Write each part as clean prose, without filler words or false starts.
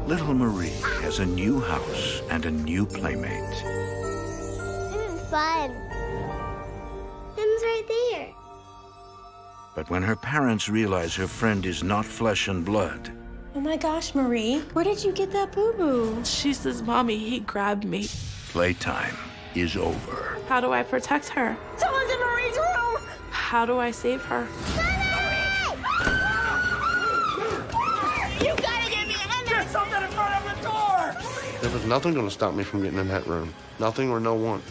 Little Marie has a new house and a new playmate. This is fun. Him's right there. But when her parents realize her friend is not flesh and blood... Oh my gosh, Marie, where did you get that boo-boo? She says, Mommy, he grabbed me. Playtime is over. How do I protect her? Someone's in Marie's room! How do I save her? You gotta get me in there! There's something in front of the door! There was nothing gonna stop me from getting in that room. Nothing or no one.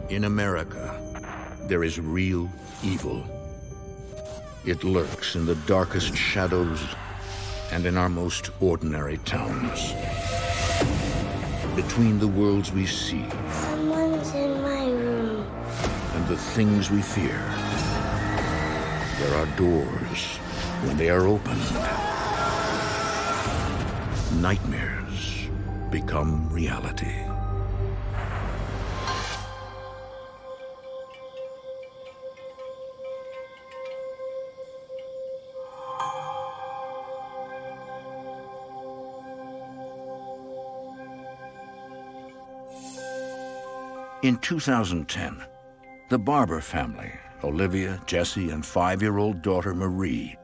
In America, there is real evil. It lurks in the darkest shadows and in our most ordinary towns. Between the worlds we see Someone's in my room. and the things we fear, there are doors. When they are opened, nightmares become reality. In 2010, the Barbour family, Olivia, Jesse, and 5-year-old daughter Marie,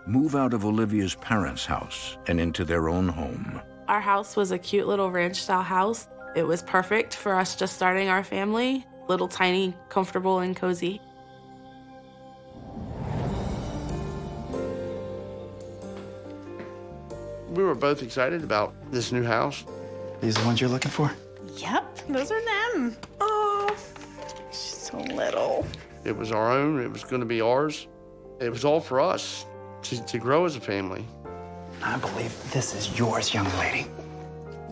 move out of Olivia's parents' house and into their own home. Our house was a cute little ranch-style house. It was perfect for us just starting our family. Little, tiny, comfortable, and cozy. We were both excited about this new house. These the ones you're looking for? Yep, those are them. Oh, she's so little. It was our own, it was gonna be ours. It was all for us to grow as a family. I believe this is yours, young lady.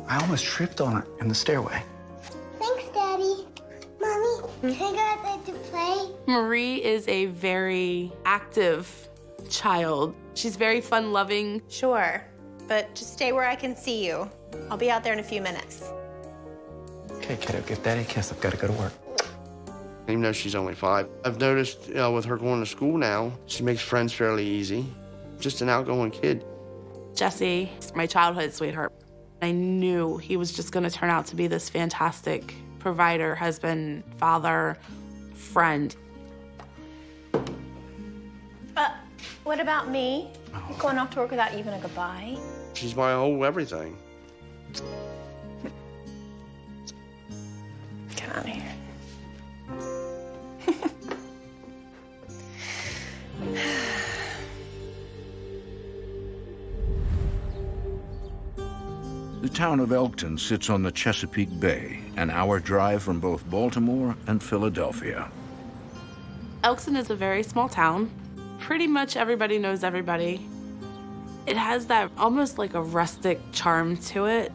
I almost tripped on it in the stairway. Thanks, Daddy. Mommy, can I go outside to play? Marie is a very active child. She's very fun-loving. Sure, but just stay where I can see you. I'll be out there in a few minutes. Okay, kiddo, give Daddy a kiss. I've got to go to work. Even though she's only 5. I've noticed with her going to school now, she makes friends fairly easy. Just an outgoing kid. Jesse, my childhood sweetheart. I knew he was just gonna turn out to be this fantastic provider, husband, father, friend. What about me? Going off to work without even a goodbye? She's my whole everything. Get out of here. The town of Elkton sits on the Chesapeake Bay, an hour drive from both Baltimore and Philadelphia. Elkton is a very small town. Pretty much everybody knows everybody. It has that almost like a rustic charm to it.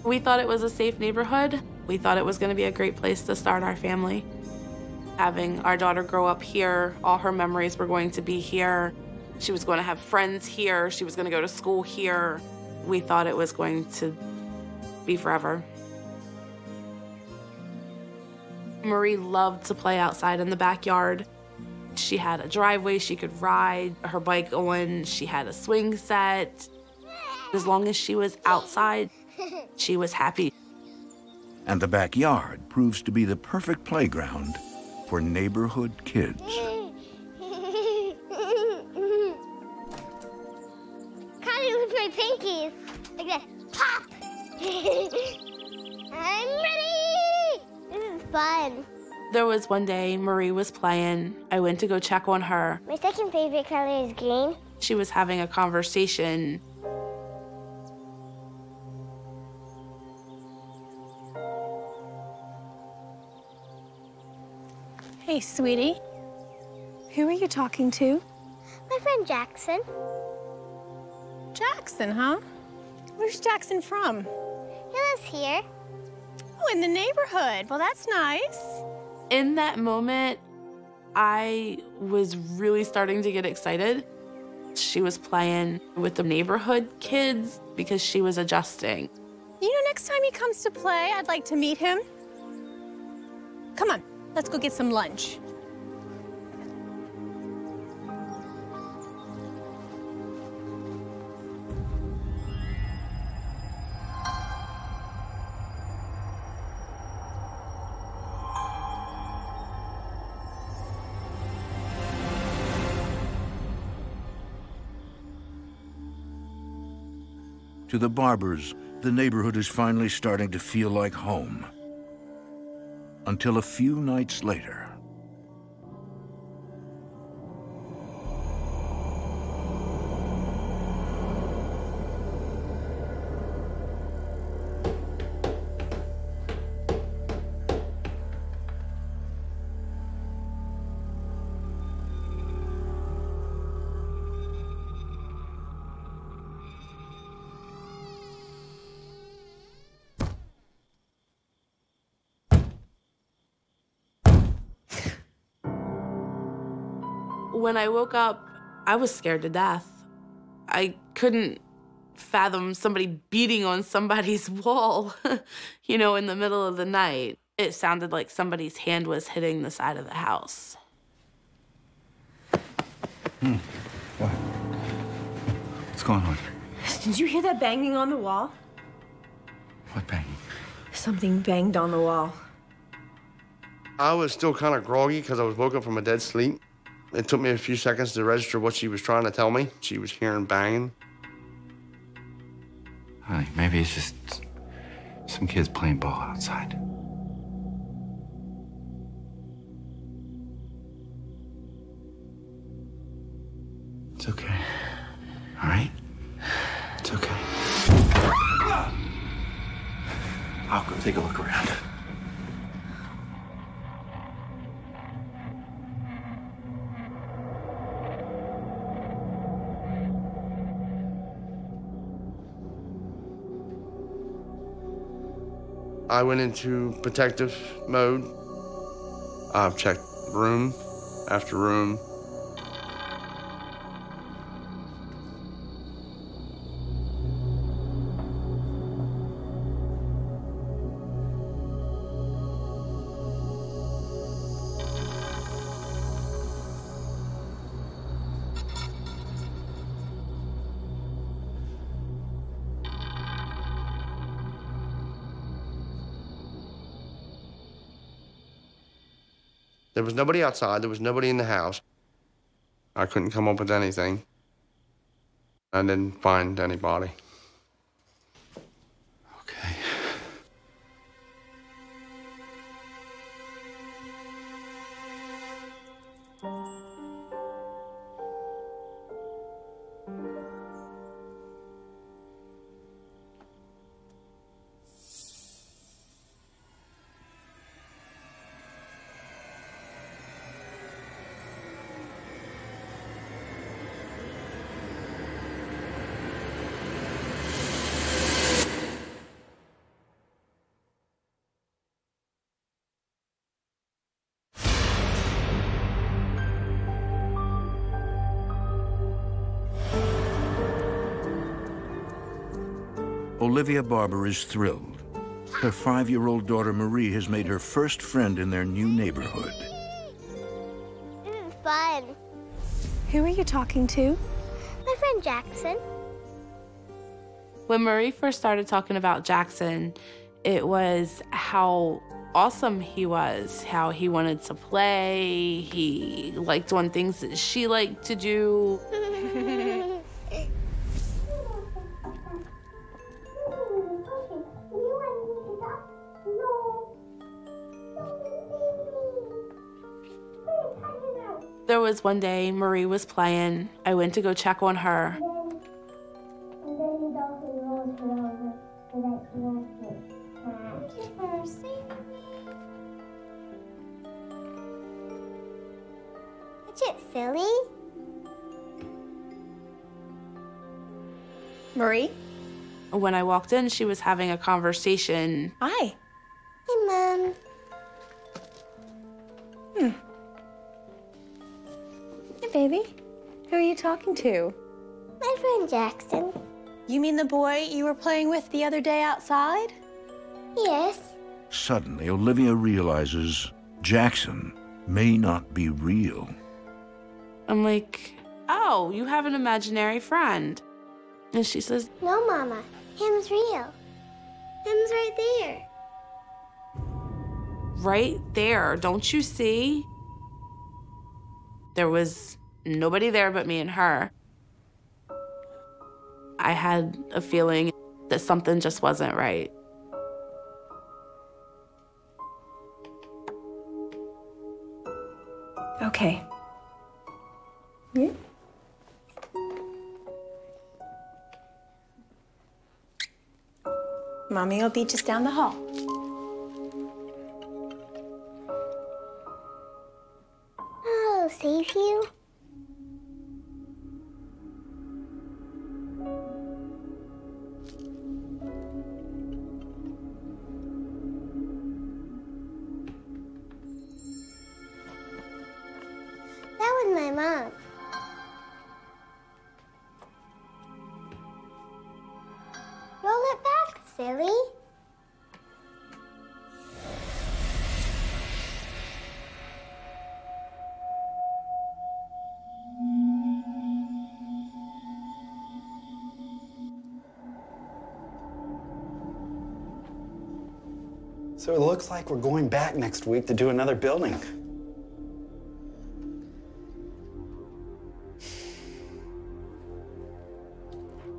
We thought it was a safe neighborhood. We thought it was going to be a great place to start our family. Having our daughter grow up here, all her memories were going to be here. She was going to have friends here. She was going to go to school here. We thought it was going to be forever. Marie loved to play outside in the backyard. She had a driveway she could ride her bike on. She had a swing set. As long as she was outside, she was happy. And the backyard proves to be the perfect playground for neighborhood kids. Connie with my pinkies. Like that. Pop! I'm ready! This is fun. There was one day Marie was playing. I went to go check on her. My second favorite color is green. She was having a conversation. Hey, sweetie. Who are you talking to? My friend Jackson. Jackson, huh? Where's Jackson from? He lives here. Oh, in the neighborhood. Well, that's nice. In that moment, I was really starting to get excited. She was playing with the neighborhood kids because she was adjusting. You know, next time he comes to play, I'd like to meet him. Come on, let's go get some lunch. To the Barbours, the neighborhood is finally starting to feel like home. Until a few nights later. When I woke up, I was scared to death. I couldn't fathom somebody beating on somebody's wall, you know, in the middle of the night. It sounded like somebody's hand was hitting the side of the house. What? What's going on? Did you hear that banging on the wall? What banging? Something banged on the wall. I was still kind of groggy because I was woke up from a dead sleep. It took me a few seconds to register what she was trying to tell me. She was hearing banging. Honey, maybe it's just some kids playing ball outside. It's okay. All right? It's okay. I'll go take a look around. I went into protective mode. I've checked room after room. There was nobody outside. There was nobody in the house. I couldn't come up with anything. I didn't find anybody. Okay. Olivia Barbour is thrilled. Her 5-year-old daughter Marie has made her first friend in their new neighborhood. This is fun. Who are you talking to? My friend Jackson. When Marie first started talking about Jackson, it was how awesome he was, how he wanted to play, he liked doing things that she liked to do. There was one day Marie was playing. I went to go check on her. Is it silly? Marie? When I walked in, she was having a conversation. Hi. Hey, Mom. Hey, baby. Who are you talking to? My friend Jackson. You mean the boy you were playing with the other day outside? Yes. Suddenly, Olivia realizes Jackson may not be real. I'm like, oh, you have an imaginary friend. And she says, No, Mama. Him's real. Him's right there. right there, don't you see? There was nobody there but me and her. I had a feeling that something just wasn't right. Okay. Yeah. Mommy will be just down the hall. I'll save you. That was my mom. Roll it back, silly. So it looks like we're going back next week to do another building.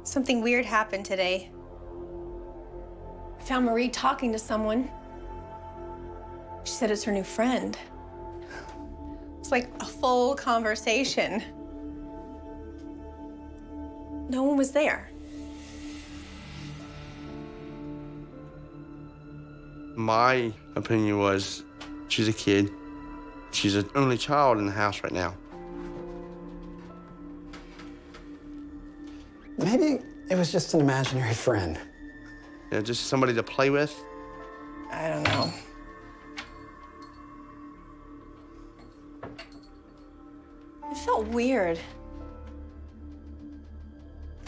Something weird happened today. I found Marie talking to someone. She said it's her new friend. It's like a full conversation. No one was there. My opinion was she's a kid. She's the only child in the house right now. Maybe it was just an imaginary friend. You know, just somebody to play with. I don't know. It felt weird.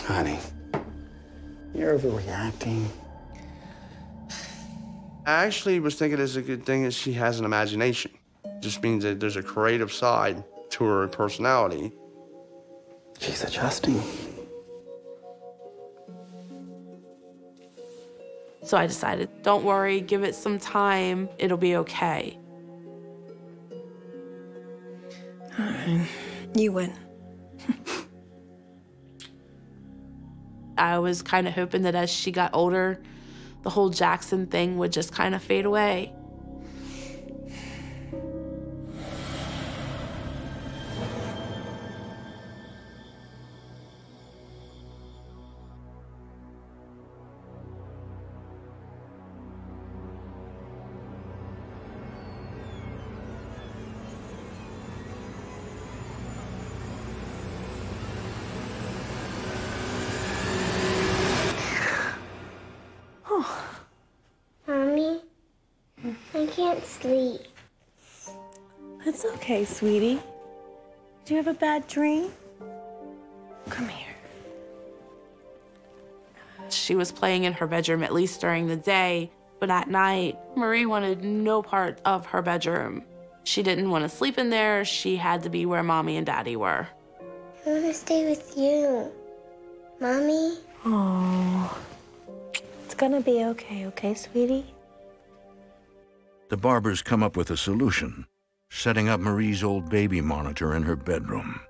Honey, you're overreacting. I actually was thinking it's a good thing that she has an imagination. It just means that there's a creative side to her personality. She's adjusting. So I decided, don't worry, give it some time, it'll be okay. All right. You win. I was kind of hoping that as she got older, the whole Jackson thing would just kind of fade away. Mommy, I can't sleep. It's okay, sweetie. Did you have a bad dream? Come here. She was playing in her bedroom at least during the day, but at night, Marie wanted no part of her bedroom. She didn't want to sleep in there. She had to be where Mommy and Daddy were. I want to stay with you. Mommy? Oh, it's gonna be okay, sweetie? The Barbours come up with a solution, setting up Marie's old baby monitor in her bedroom.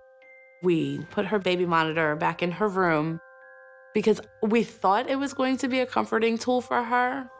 We put her baby monitor back in her room because we thought it was going to be a comforting tool for her.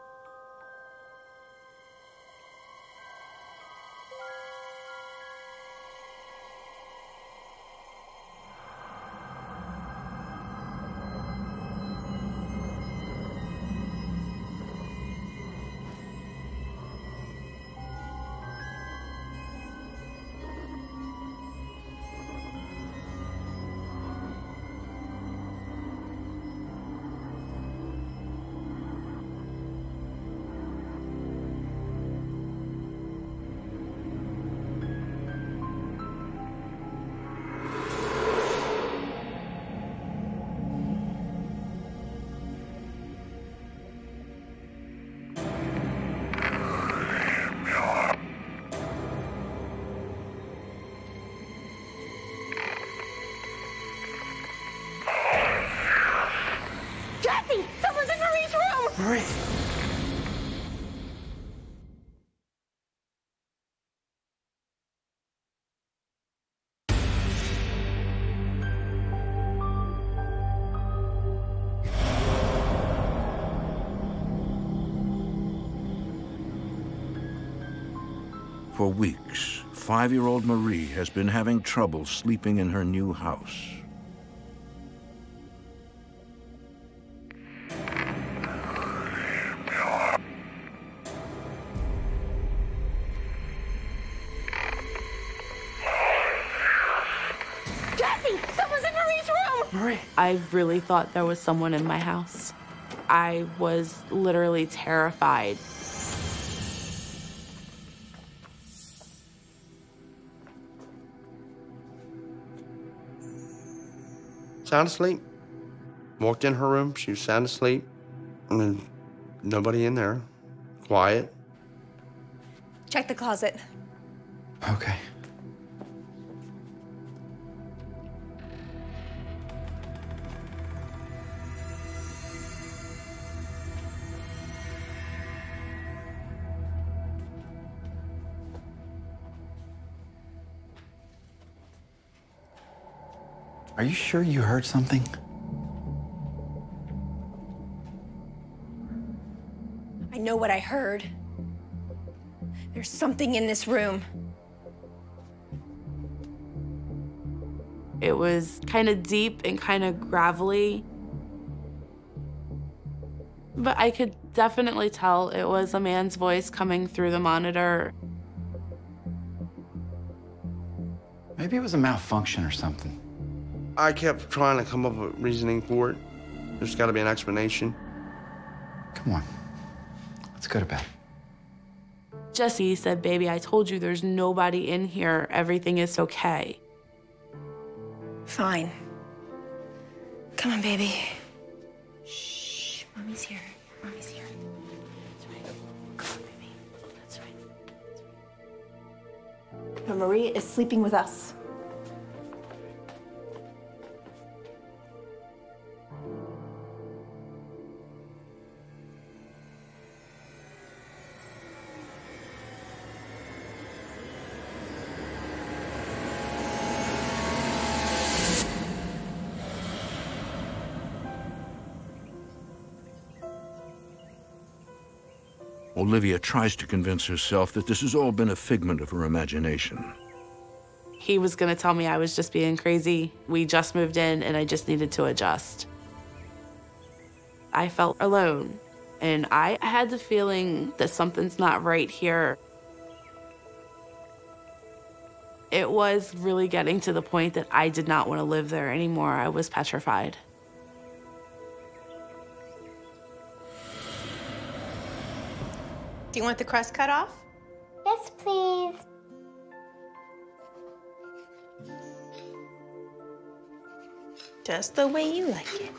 For weeks, 5-year-old Marie has been having trouble sleeping in her new house. Jesse! Someone's in Marie's room! Marie! I really thought there was someone in my house. I was literally terrified. Sound asleep. Walked in her room, she was sound asleep. And then nobody in there. Quiet. Check the closet. Okay. Are you sure you heard something? I know what I heard. There's something in this room. It was kind of deep and kind of gravelly. But I could definitely tell it was a man's voice coming through the monitor. Maybe it was a malfunction or something. I kept trying to come up with reasoning for it. There's got to be an explanation. Come on. Let's go to bed. Jesse said, "Baby, I told you there's nobody in here. Everything is okay." Fine. Come on, baby. Shh. Mommy's here. Mommy's here. That's right. Come on, baby. That's right. But Marie is sleeping with us. Olivia tries to convince herself that this has all been a figment of her imagination. He was gonna tell me I was just being crazy. We just moved in and I just needed to adjust. I felt alone and I had the feeling that something's not right here. It was really getting to the point that I did not want to live there anymore. I was petrified. Do you want the crust cut off? Yes, please. Just the way you like it.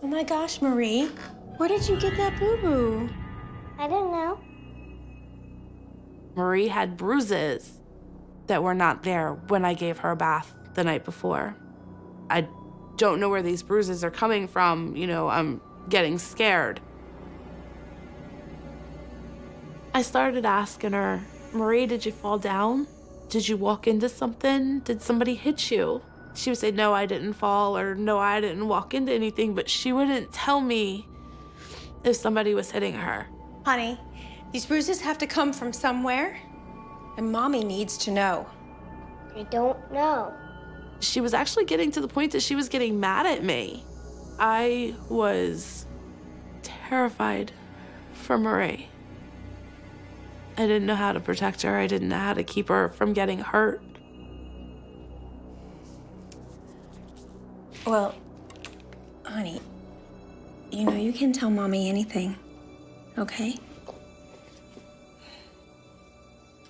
Oh my gosh, Marie. Where did you get that boo-boo? I don't know. Marie had bruises that were not there when I gave her a bath the night before. I don't know where these bruises are coming from. You know, I'm getting scared. I started asking her, "Marie, did you fall down? Did you walk into something? Did somebody hit you?" She would say, "No, I didn't fall," or "No, I didn't walk into anything," but she wouldn't tell me if somebody was hitting her. Honey, these bruises have to come from somewhere, and Mommy needs to know. I don't know. She was actually getting to the point that she was getting mad at me. I was terrified for Marie. I didn't know how to protect her. I didn't know how to keep her from getting hurt. Well, honey, you know you can tell Mommy anything, okay?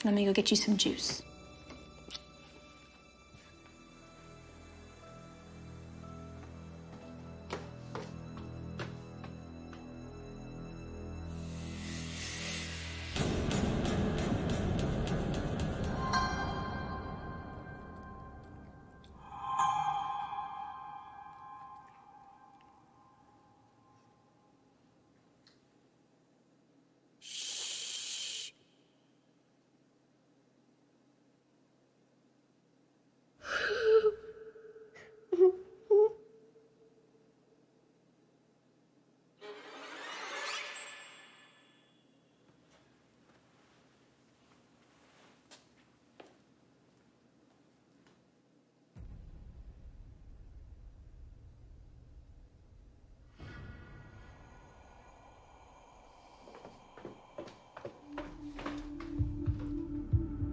Let me go get you some juice.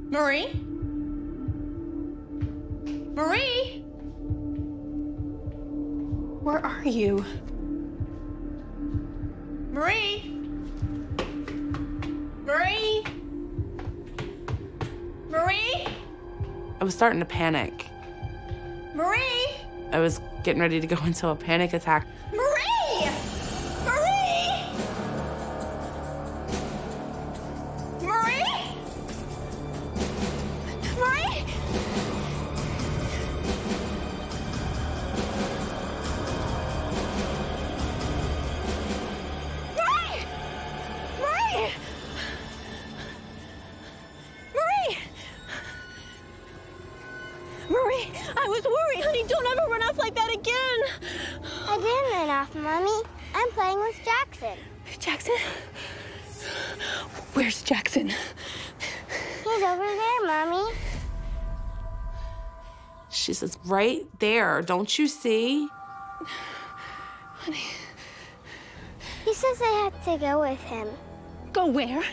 Marie? Marie? Where are you? Marie? Marie? Marie? I was starting to panic. Marie? I was getting ready to go into a panic attack. Marie! Marie! Marie? Marie? Marie! Marie! Marie! Marie, I was worried, honey. Don't ever run off like that again. I didn't run off, Mommy. I'm playing with Jackson. Jackson? Where's Jackson? He's over there, Mommy. She says, right there, don't you see? Honey. He says I have to go with him. Go where?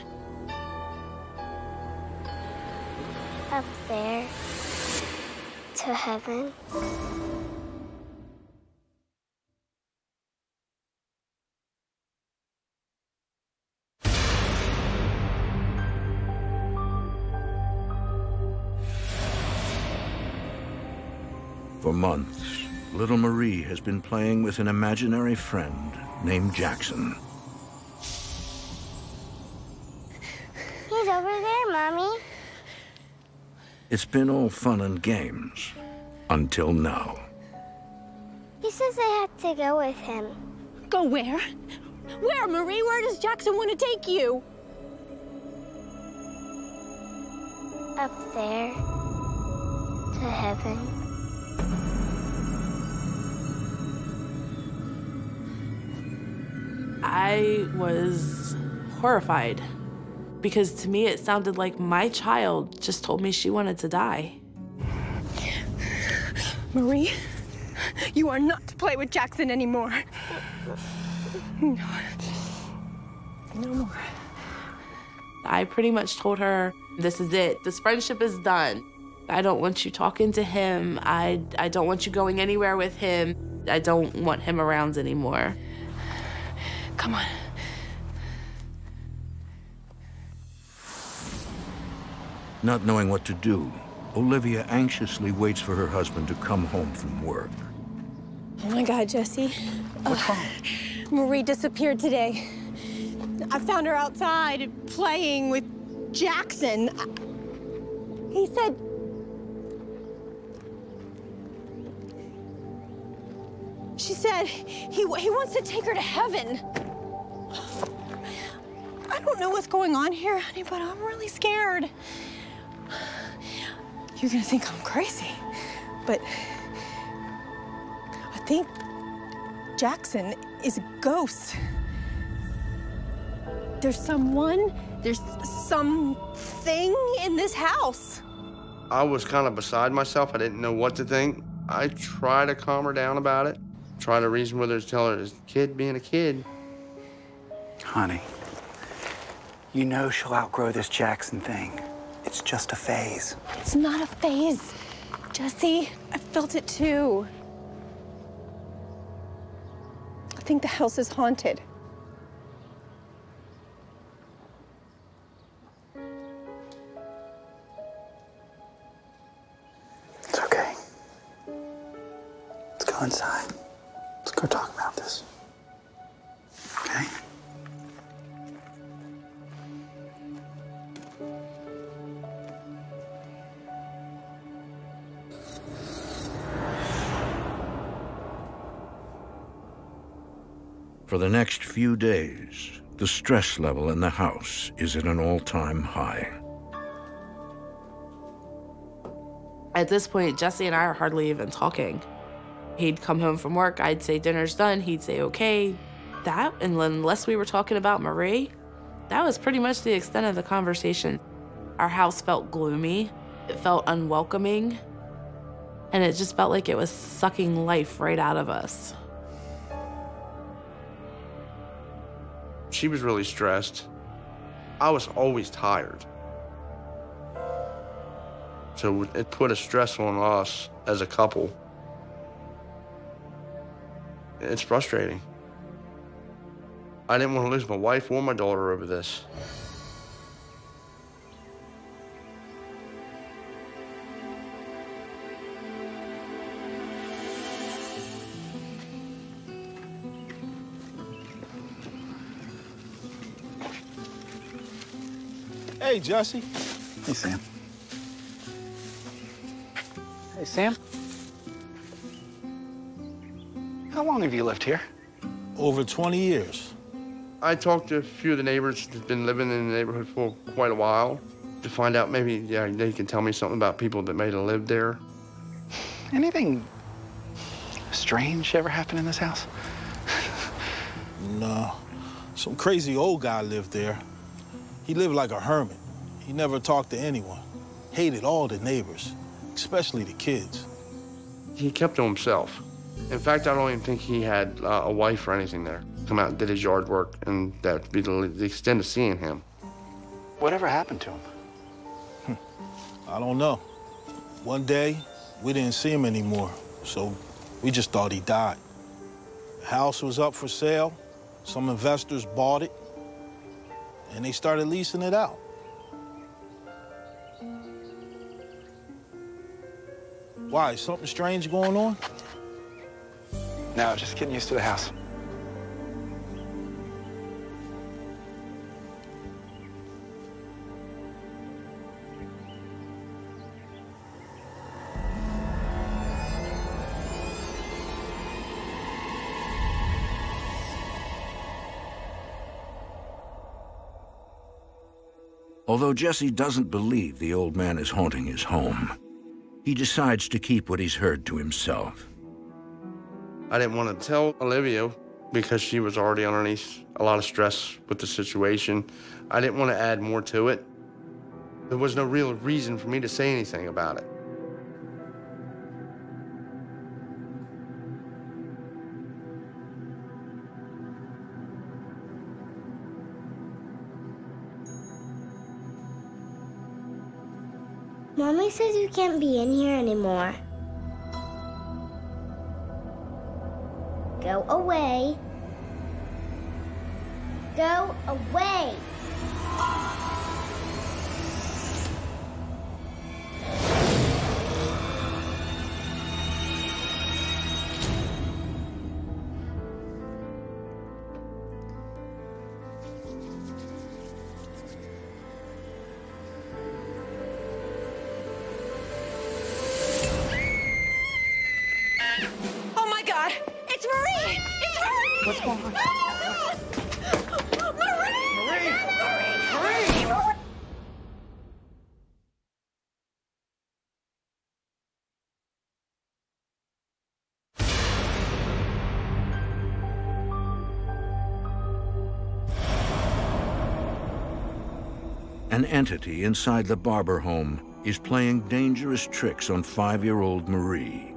Up there. To heaven. For months, little Marie has been playing with an imaginary friend named Jackson. He's over there, Mommy. It's been all fun and games, until now. He says I have to go with him. Go where? Where, Marie? Where does Jackson want to take you? Up there. To heaven. I was horrified because to me it sounded like my child just told me she wanted to die. Marie, you are not to play with Jackson anymore. No. No more. I pretty much told her, this is it. This friendship is done. I don't want you talking to him. I don't want you going anywhere with him. I don't want him around anymore. Come on. Not knowing what to do, Olivia anxiously waits for her husband to come home from work. Oh my God, Jesse. What's wrong? Marie disappeared today. I found her outside playing with Jackson. He said... She said he wants to take her to heaven. I don't know what's going on here, honey, but I'm really scared. You're gonna think I'm crazy, but I think Jackson is a ghost. There's something in this house. I was kind of beside myself. I didn't know what to think. I tried to calm her down about it. Try to reason with her to tell her it's a kid being a kid. Honey, you know she'll outgrow this Jackson thing. It's just a phase. It's not a phase, Jesse. I felt it too. I think the house is haunted. It's okay. Let's go inside. Let's go talk about this. Okay? For the next few days, the stress level in the house is at an all-time high. At this point, Jesse and I are hardly even talking. He'd come home from work, I'd say dinner's done, he'd say okay. That, and unless we were talking about Marie, that was pretty much the extent of the conversation. Our house felt gloomy, it felt unwelcoming, and it just felt like it was sucking life right out of us. She was really stressed. I was always tired. So it put a stress on us as a couple. It's frustrating. I didn't want to lose my wife or my daughter over this. Hey, Jesse. Hey, Sam. Hey, Sam. How long have you lived here? Over 20 years. I talked to a few of the neighbors who've been living in the neighborhood for quite a while to find out maybe, yeah, they can tell me something about people that may have lived there. Anything strange ever happen in this house? No. Some crazy old guy lived there. He lived like a hermit. He never talked to anyone. Hated all the neighbors, especially the kids. He kept to himself. In fact, I don't even think he had a wife or anything there. Come out and did his yard work, and that would be the extent of seeing him. Whatever happened to him? I don't know. One day, we didn't see him anymore, so we just thought he died. The house was up for sale. Some investors bought it, and they started leasing it out. Why, is something strange going on? No, just getting used to the house. Although Jesse doesn't believe the old man is haunting his home, he decides to keep what he's heard to himself. I didn't want to tell Olivia because she was already underneath a lot of stress with the situation. I didn't want to add more to it. There was no real reason for me to say anything about it. Mommy says you can't be in here anymore. Go away. Go away. Oh my God! It's Marie! It's Marie! What's going on? Marie! Marie! An entity inside the Barbour home is playing dangerous tricks on 5-year-old Marie.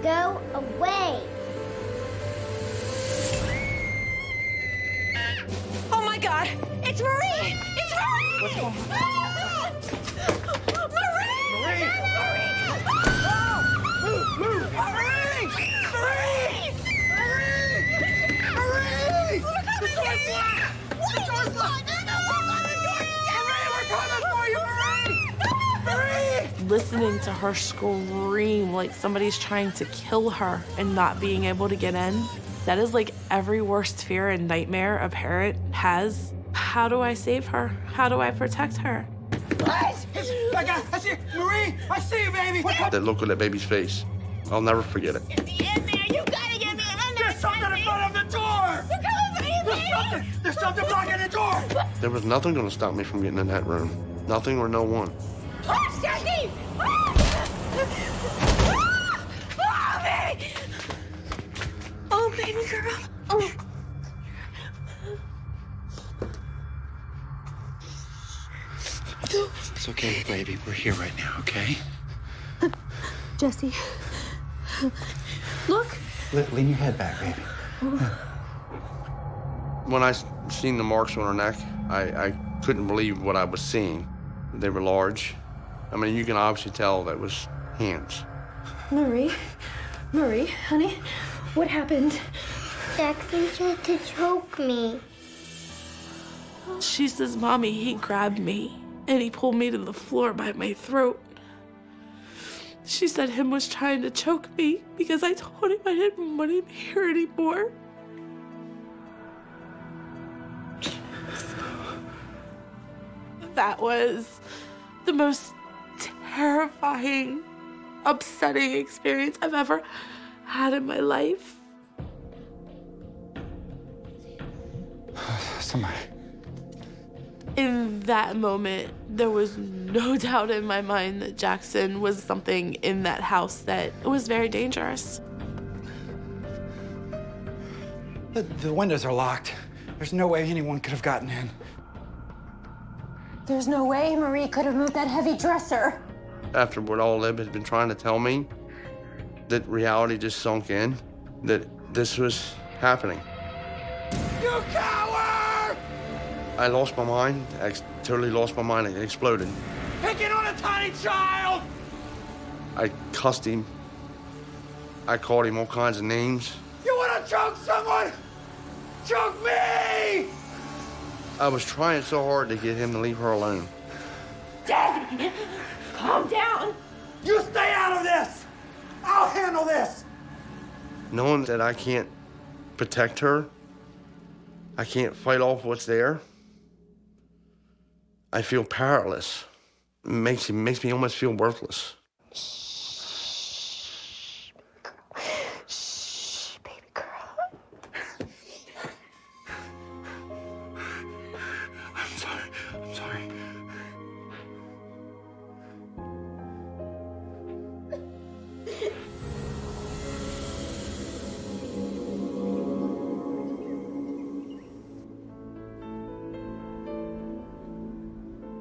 Go away. Oh my God! It's Marie! It's Marie! What's going on? Marie! Move! Move! Marie! Marie! Marie! The door's locked! The door's locked! Marie, we're coming for you, Marie! Marie! Listening to her scream like somebody's trying to kill her and not being able to get in, that is like every worst fear and nightmare a parent has. How do I save her? How do I protect her? I see Marie! I see you, baby! That look on that baby's face, I'll never forget it. Get me in there. You gotta get me in there. There's something in front of the door! You're coming for me, baby. There's something blocking the door! There was nothing going to stop me from getting in that room. Nothing or no one. Oh, Jesse! Oh, baby! Oh, baby girl. Oh. It's okay, baby. We're here right now, okay? Jesse. Look. Lean your head back, baby. When I seen the marks on her neck, I couldn't believe what I was seeing. They were large. I mean, you can obviously tell that was hands. Marie, honey, what happened? Jackson tried to choke me. She says, Mommy, he grabbed me and he pulled me to the floor by my throat. She said him was trying to choke me because I told him I didn't want him here anymore. That was the most terrifying, upsetting experience I've ever had in my life. Somebody. In that moment, there was no doubt in my mind that Jackson was something in that house that was very dangerous. The windows are locked. There's no way anyone could have gotten in. There's no way Marie could have moved that heavy dresser. After what all Lib had been trying to tell me, that reality just sunk in, that this was happening. You coward! I lost my mind. I totally lost my mind. It exploded. Picking on a tiny child! I cussed him. I called him all kinds of names. You want to choke someone? Choke me! I was trying so hard to get him to leave her alone. Daddy, calm down. You stay out of this! I'll handle this! Knowing that I can't protect her, I can't fight off what's there, I feel powerless. It makes me almost feel worthless. Shh, baby girl. I'm sorry.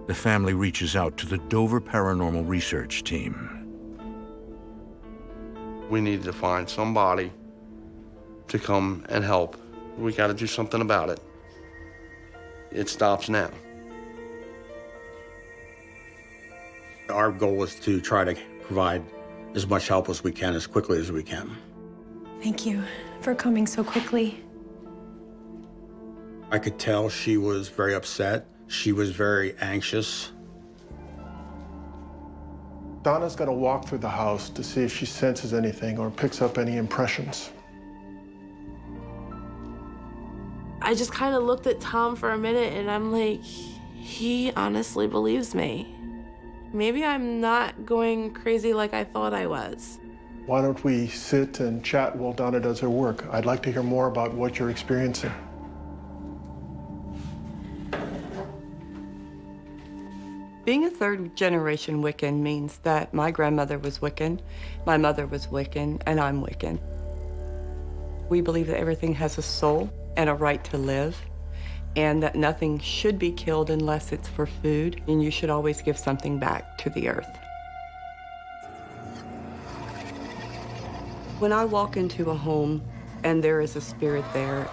The family reaches out to the Dover Paranormal Research Team. We need to find somebody to come and help. We got to do something about it. It stops now. Our goal is to try to provide as much help as we can, as quickly as we can. Thank you for coming so quickly. I could tell she was very upset. She was very anxious. Donna's going to walk through the house to see if she senses anything or picks up any impressions. I just kind of looked at Tom for a minute and I'm like, he honestly believes me. Maybe I'm not going crazy like I thought I was. Why don't we sit and chat while Donna does her work? I'd like to hear more about what you're experiencing. Being a third-generation Wiccan means that my grandmother was Wiccan, my mother was Wiccan, and I'm Wiccan. We believe that everything has a soul and a right to live, and that nothing should be killed unless it's for food, and you should always give something back to the earth. When I walk into a home and there is a spirit there,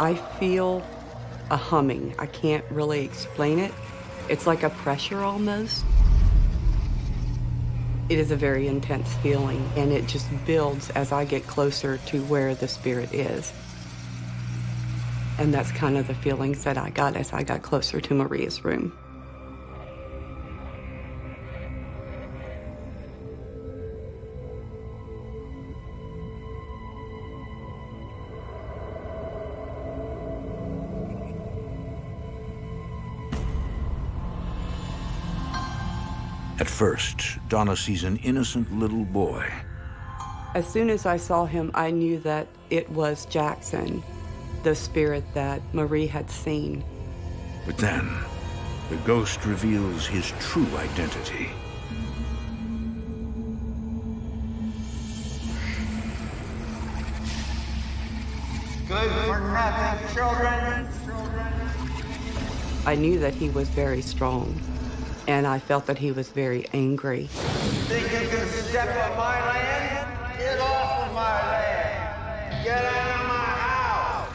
I feel a humming. I can't really explain it. It's like a pressure almost. It is a very intense feeling, and it just builds as I get closer to where the spirit is. And that's kind of the feelings that I got as I got closer to Maria's room. At first, Donna sees an innocent little boy. As soon as I saw him, I knew that it was Jackson, the spirit that Marie had seen. But then, the ghost reveals his true identity. Good for nothing, children. I knew that he was very strong, and I felt that he was very angry. Think you can step on my land? Get off of my land. Get out of my house.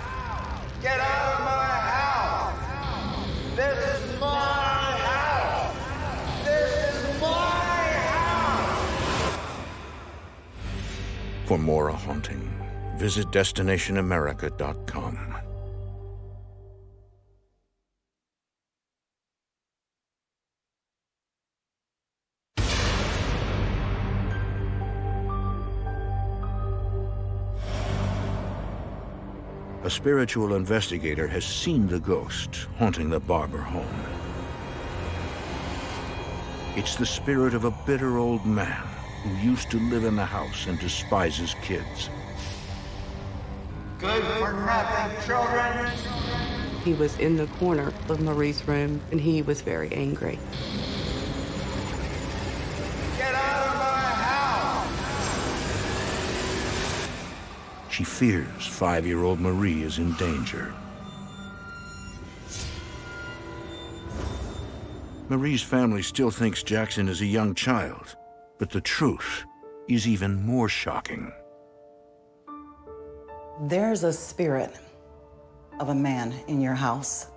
Get out of For more A Haunting, visit destinationamerica.com. A spiritual investigator has seen the ghost haunting the Barbour home. It's the spirit of a bitter old man who used to live in the house and despises kids. Good for nothing, children. He was in the corner of Marie's room, and he was very angry. Get out of my house! She fears 5-year-old Marie is in danger. Marie's family still thinks Jackson is a young child, but the truth is even more shocking. There's a spirit of a man in your house.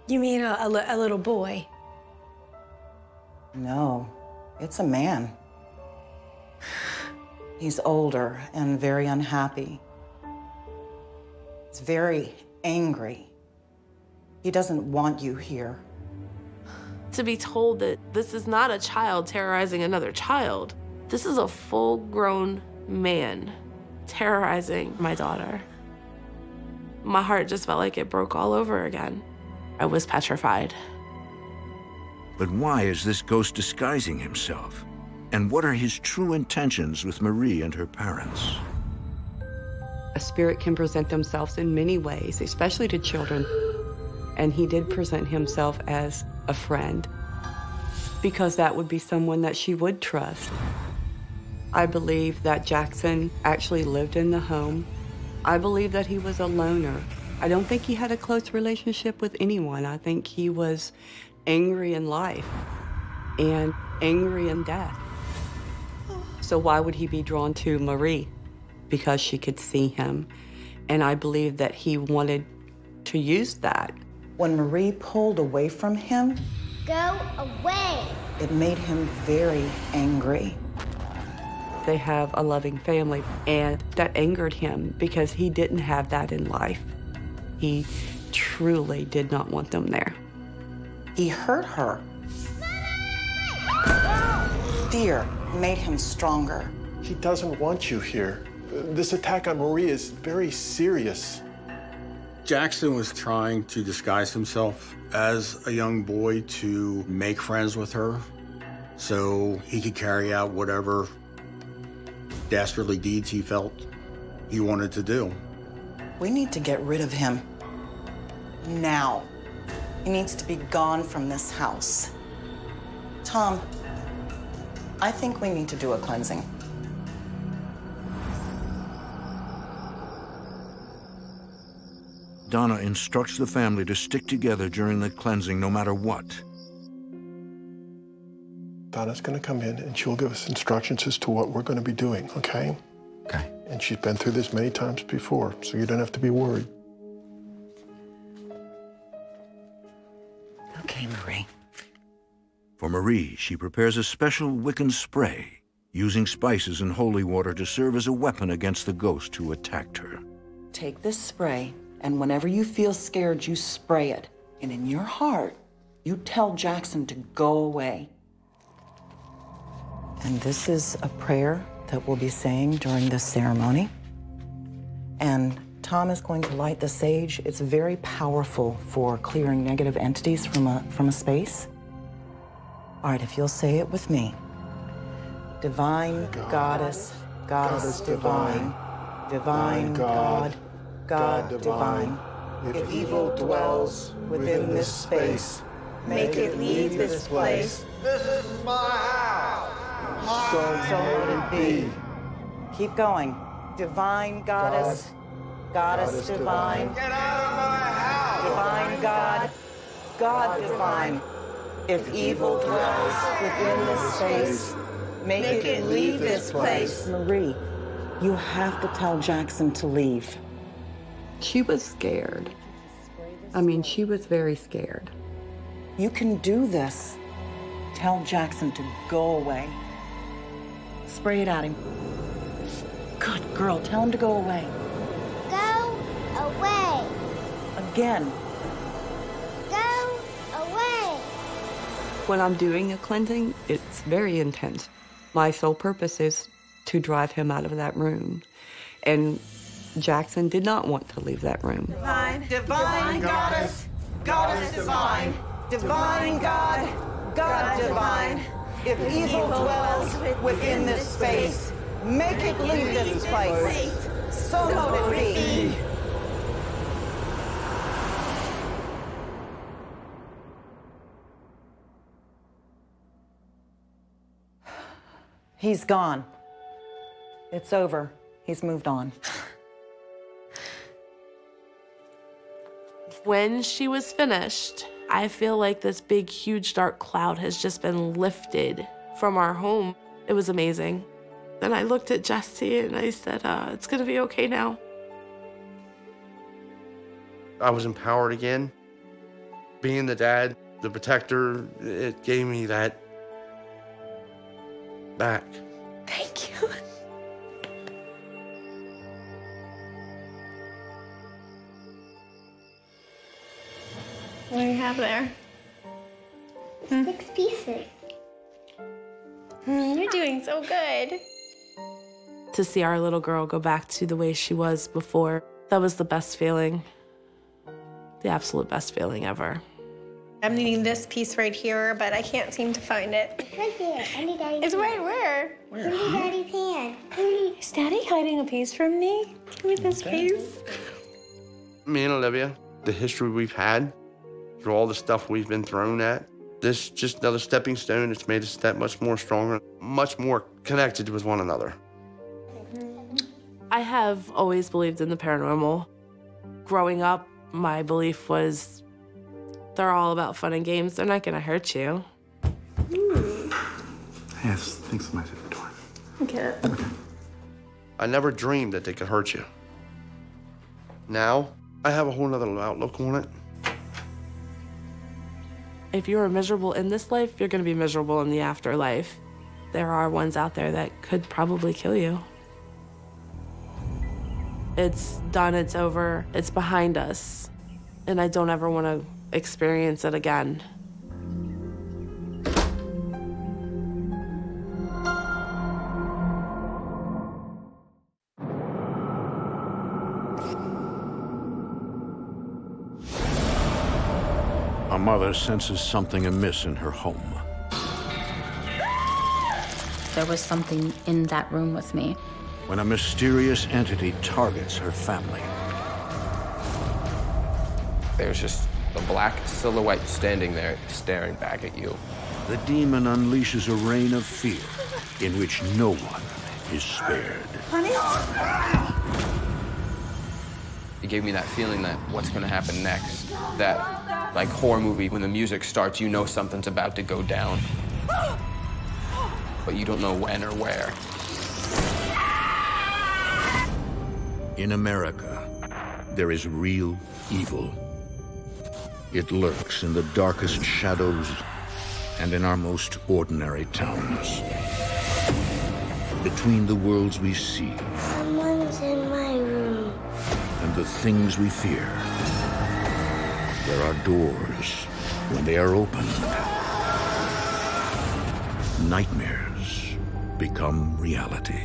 You mean a little boy? No, it's a man. He's older and very unhappy. He's very angry. He doesn't want you here. To be told that this is not a child terrorizing another child. This is a full-grown man terrorizing my daughter. My heart just felt like it broke all over again. I was petrified. But why is this ghost disguising himself? And what are his true intentions with Marie and her parents? A spirit can present themselves in many ways, especially to children. And he did present himself as a friend, because that would be someone that she would trust. I believe that Jackson actually lived in the home. I believe that he was a loner. I don't think he had a close relationship with anyone. I think he was angry in life and angry in death. So why would he be drawn to Marie? Because she could see him. And I believe that he wanted to use that. When Marie pulled away from him, Go away. it made him very angry. They have a loving family, and that angered him because he didn't have that in life. He truly did not want them there. He hurt her. Fear made him stronger. He doesn't want you here. This attack on Marie is very serious. Jackson was trying to disguise himself as a young boy to make friends with her so he could carry out whatever dastardly deeds he felt he wanted to do. We need to get rid of him. Now. He needs to be gone from this house. Tom, I think we need to do a cleansing. Donna instructs the family to stick together during the cleansing no matter what. Donna's going to come in and she'll give us instructions as to what we're going to be doing, okay? Okay. And she's been through this many times before, so you don't have to be worried. Okay, Marie. For Marie, she prepares a special Wiccan spray, using spices and holy water to serve as a weapon against the ghost who attacked her. Take this spray, and whenever you feel scared, you spray it. And in your heart, you tell Jackson to go away. And this is a prayer that we'll be saying during this ceremony. And Tom is going to light the sage. It's very powerful for clearing negative entities from a space. All right, if you'll say it with me. Divine Goddess, Goddess divine, Divine God, God divine. If evil dwells within this space, make it leave this place. This is my house. So let it be. Keep going. Divine Goddess, Goddess divine. Get out of my house. Divine God, God divine. If evil dwells within this space, make it leave this place. Marie, you have to tell Jackson to leave. She was scared. I mean, she was very scared. You can do this. Tell Jackson to go away. Spray it at him. Good girl. Tell him to go away. Go away. Again. Go away. When I'm doing a cleansing, it's very intense. My sole purpose is to drive him out of that room. And Jackson did not want to leave that room. Divine, divine goddess, goddess divine, divine God, God divine. If evil dwells within this space, make it leave this place. So mote it be. He's gone. It's over. He's moved on. When she was finished, I feel like this big, huge, dark cloud has just been lifted from our home. It was amazing. Then I looked at Jesse and I said, it's gonna be okay now. I was empowered again. Being the dad, the protector, it gave me that back. Thank you. What do you have there? 6 pieces. You're doing so good. To see our little girl go back to the way she was before, that was the best feeling. The absolute best feeling ever. I'm needing this piece right here, but I can't seem to find it. It's right there, under Daddy's It's right where? Under Daddy's hand. Is Daddy hiding a piece from me? Give me this piece. Me and Olivia, the history we've had, through all the stuff we've been thrown at, this is just another stepping stone. It's made us that much more stronger, much more connected with one another. I have always believed in the paranormal. Growing up, my belief was they're all about fun and games. They're not gonna hurt you. Yes, I think somebody's at the door. Okay. I never dreamed that they could hurt you. Now, I have a whole nother outlook on it. If you are miserable in this life, you're gonna be miserable in the afterlife. There are ones out there that could probably kill you. It's done, it's over, it's behind us. And I don't ever wanna experience it again. A mother senses something amiss in her home. There was something in that room with me. When a mysterious entity targets her family. There's just a black silhouette standing there, staring back at you. The demon unleashes a reign of fear in which no one is spared. It gave me that feeling that what's gonna happen next? That, like horror movie, when the music starts, you know something's about to go down. But you don't know when or where. In America, there is real evil. It lurks in the darkest shadows and in our most ordinary towns. Between the worlds we see Someone's in my room. and the things we fear, there are doors. When they are opened, nightmares become reality.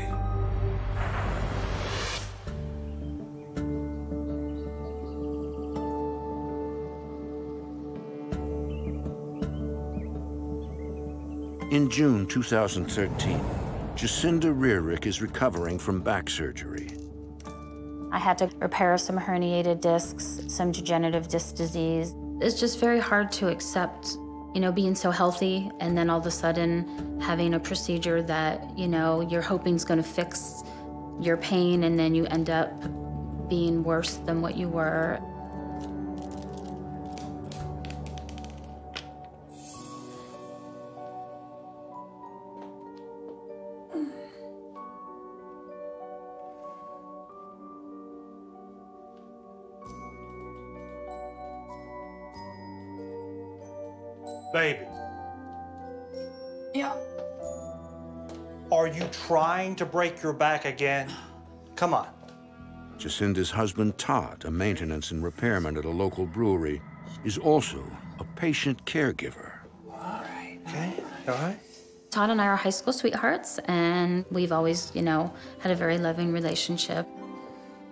In June 2013, Jacinda Rearick is recovering from back surgery. I had to repair some herniated discs, some degenerative disc disease. It's just very hard to accept, you know, being so healthy and then all of a sudden having a procedure that, you know, you're hoping is going to fix your pain and then you end up being worse than what you were. Baby. Yeah. Are you trying to break your back again? Come on. Jacinda's husband, Todd, a maintenance and repairman at a local brewery, is also a patient caregiver. All right, okay, all right. Todd and I are high school sweethearts, and we've always, had a very loving relationship.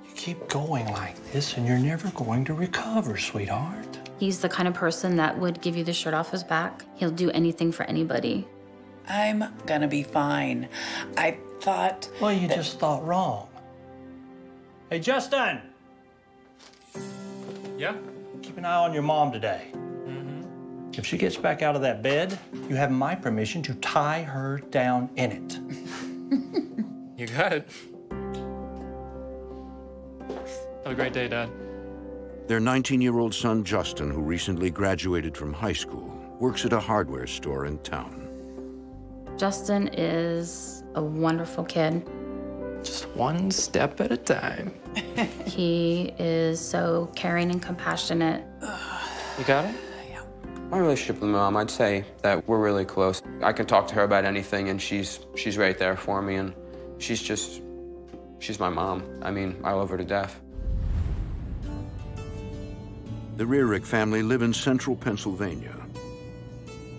You keep going like this, and you're never going to recover, sweetheart. He's the kind of person that would give you the shirt off his back. He'll do anything for anybody. I'm gonna be fine. I thought... Well, you just thought wrong. Hey, Justin! Yeah? Keep an eye on your mom today. If she gets back out of that bed, you have my permission to tie her down in it. You got it. Have a great day, Dad. Their 19-year-old son, Justin, who recently graduated from high school, works at a hardware store in town. Justin is a wonderful kid. Just one step at a time. He is so caring and compassionate. You got it? My relationship with my mom, I'd say that we're really close. I can talk to her about anything, and she's right there for me, and she's my mom. I mean, I love her to death. The Rearick family live in central Pennsylvania.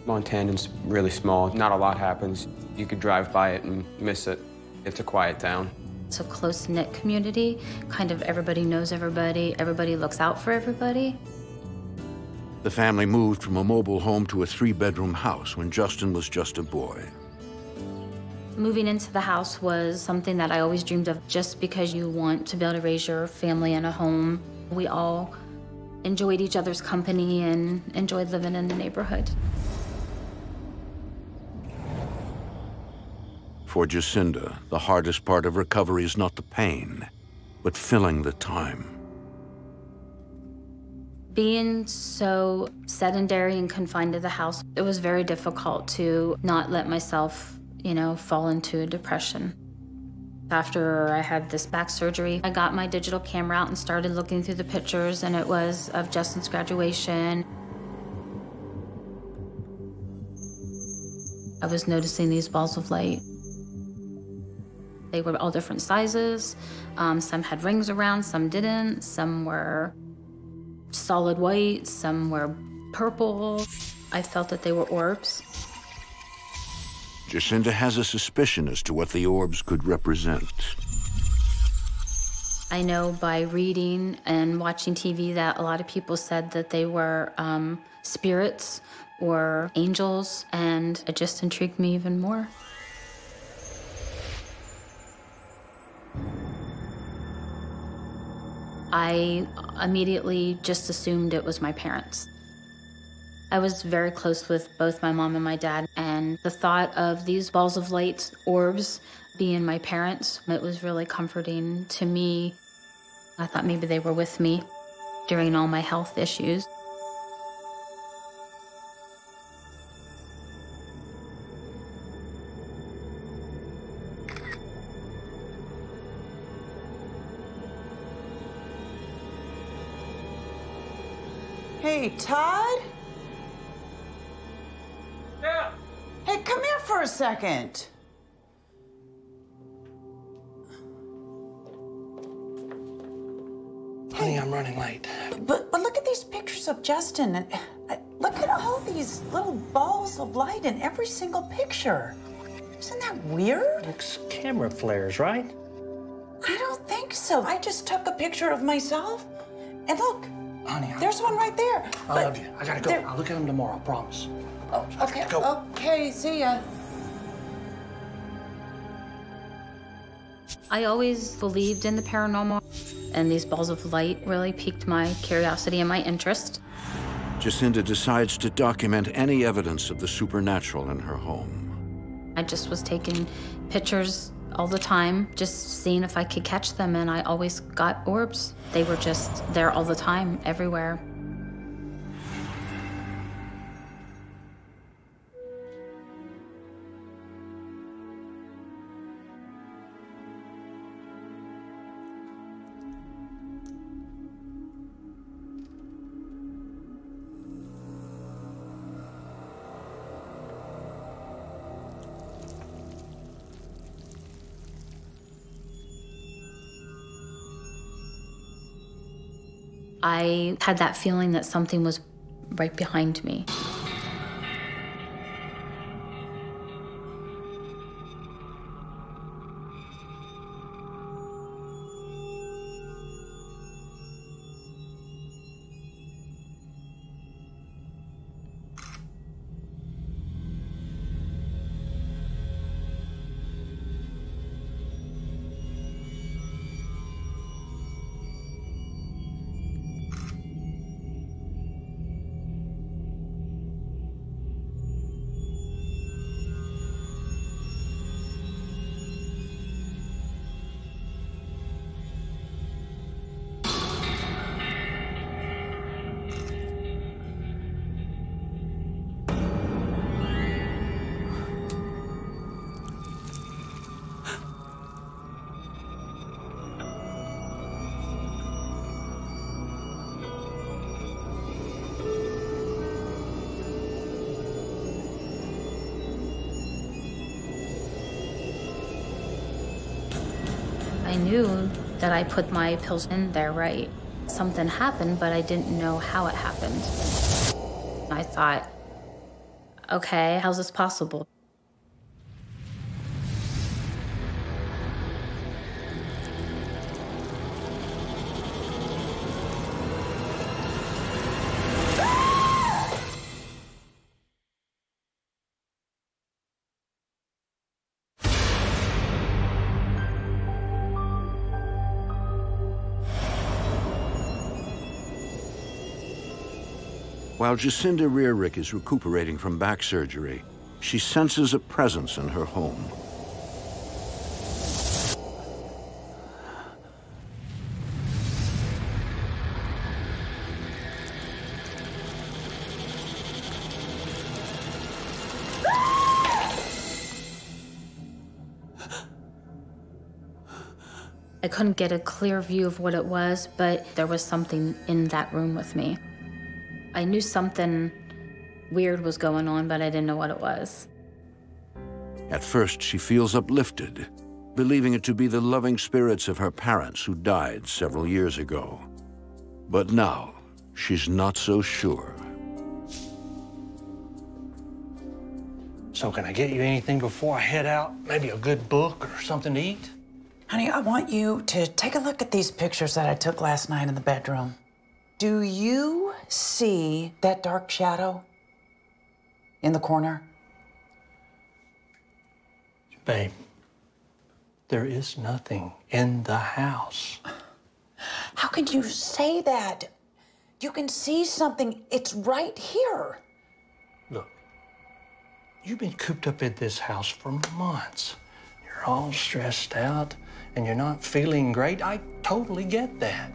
Montanan's really small. Not a lot happens. You could drive by it and miss it. It's a quiet town. It's a close-knit community. Kind of everybody knows everybody. Everybody looks out for everybody. The family moved from a mobile home to a 3-bedroom house when Justin was just a boy. Moving into the house was something that I always dreamed of, just because you want to be able to raise your family in a home. We all enjoyed each other's company and enjoyed living in the neighborhood. For Jacinda, the hardest part of recovery is not the pain, but filling the time. Being so sedentary and confined to the house, it was very difficult to not let myself, fall into a depression. After I had this back surgery, I got my digital camera out and started looking through the pictures, and it was of Justin's graduation. I was noticing these balls of light. They were all different sizes. Some had rings around, some didn't. Some were solid white, some were purple. I felt that they were orbs. Jacinda has a suspicion as to what the orbs could represent. I know by reading and watching TV that a lot of people said that they were spirits or angels, and it just intrigued me even more. I immediately just assumed it was my parents. I was very close with both my mom and my dad, and the thought of these balls of light, orbs, being my parents, it was really comforting to me. I thought maybe they were with me during all my health issues. Hey, Todd? Yeah. Hey, come here for a second. Honey, I'm running late. But look at these pictures of Justin, and look at all these little balls of light in every single picture. Isn't that weird? Looks camera flares, right? I don't think so. I just took a picture of myself, and look. Honey, there's one right there. I love you. I gotta go. I'll look at them tomorrow, I promise. Oh, okay. Okay, see ya. I always believed in the paranormal, and these balls of light really piqued my curiosity and my interest. Jacinda decides to document any evidence of the supernatural in her home. I just was taking pictures all the time, just seeing if I could catch them, and I always got orbs. They were just there all the time, everywhere. I had that feeling that something was right behind me. I knew that I put my pills in there right. Something happened, but I didn't know how it happened. I thought, okay, how's this possible? While Jacinda Rearick is recuperating from back surgery, she senses a presence in her home. I couldn't get a clear view of what it was, but there was something in that room with me. I knew something weird was going on, but I didn't know what it was. At first, she feels uplifted, believing it to be the loving spirits of her parents who died several years ago. But now, she's not so sure. So can I get you anything before I head out? Maybe a good book or something to eat? Honey, I want you to take a look at these pictures that I took last night in the bedroom. Do you see that dark shadow in the corner? Babe, there is nothing in the house. How can you say that? You can see something. It's right here. Look, you've been cooped up in this house for months. You're all stressed out and you're not feeling great. I totally get that.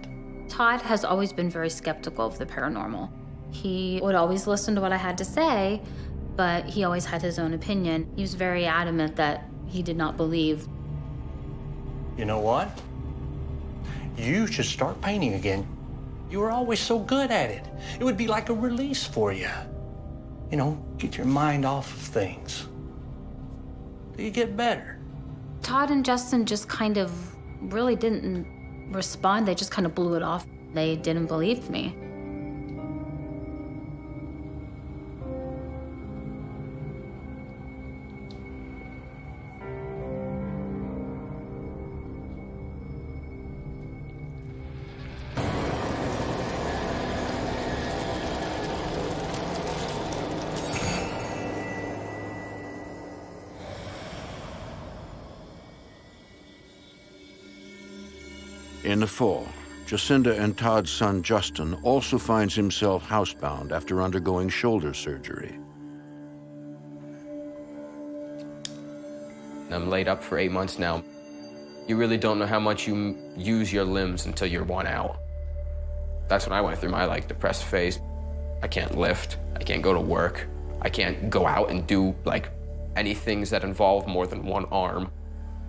Todd has always been very skeptical of the paranormal. He would always listen to what I had to say, but he always had his own opinion. He was very adamant that he did not believe. You know what? You should start painting again. You were always so good at it. It would be like a release for you. You know, get your mind off of things. Do you get better? Todd and Justin just kind of really didn't respond. They just kind of blew it off. They didn't believe me. In the fall, Jacinda and Todd's son Justin also finds himself housebound after undergoing shoulder surgery. I'm laid up for 8 months now. You really don't know how much you use your limbs until you're worn out. That's when I went through my depressed phase. I can't lift, I can't go to work, I can't go out and do any things that involve more than one arm.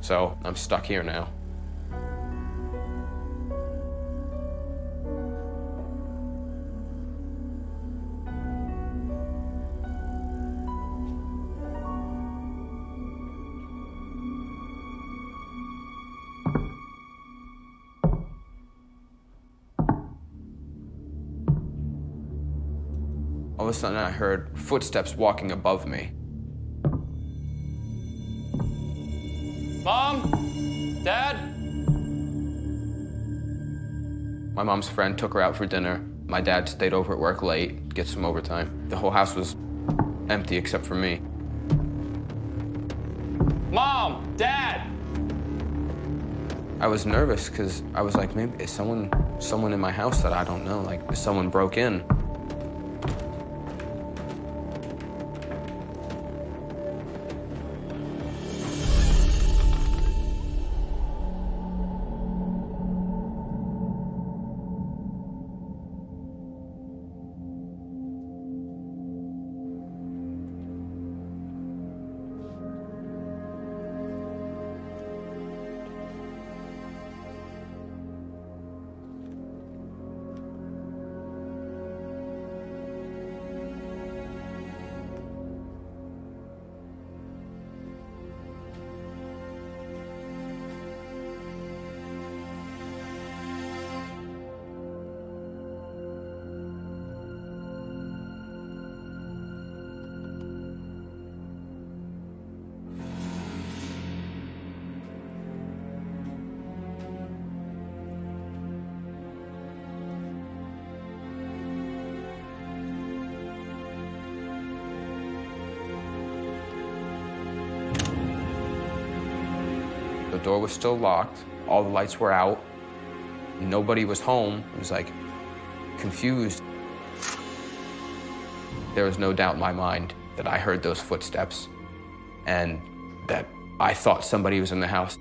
So I'm stuck here now. All of a sudden, I heard footsteps walking above me. Mom? Dad? My mom's friend took her out for dinner. My dad stayed over at work late, get some overtime. The whole house was empty except for me. Mom! Dad! I was nervous because I was like, maybe is someone in my house that I don't know? Like, if someone broke in. The door was still locked. All the lights were out. Nobody was home. I was like confused. There was no doubt in my mind that I heard those footsteps and that I thought somebody was in the house.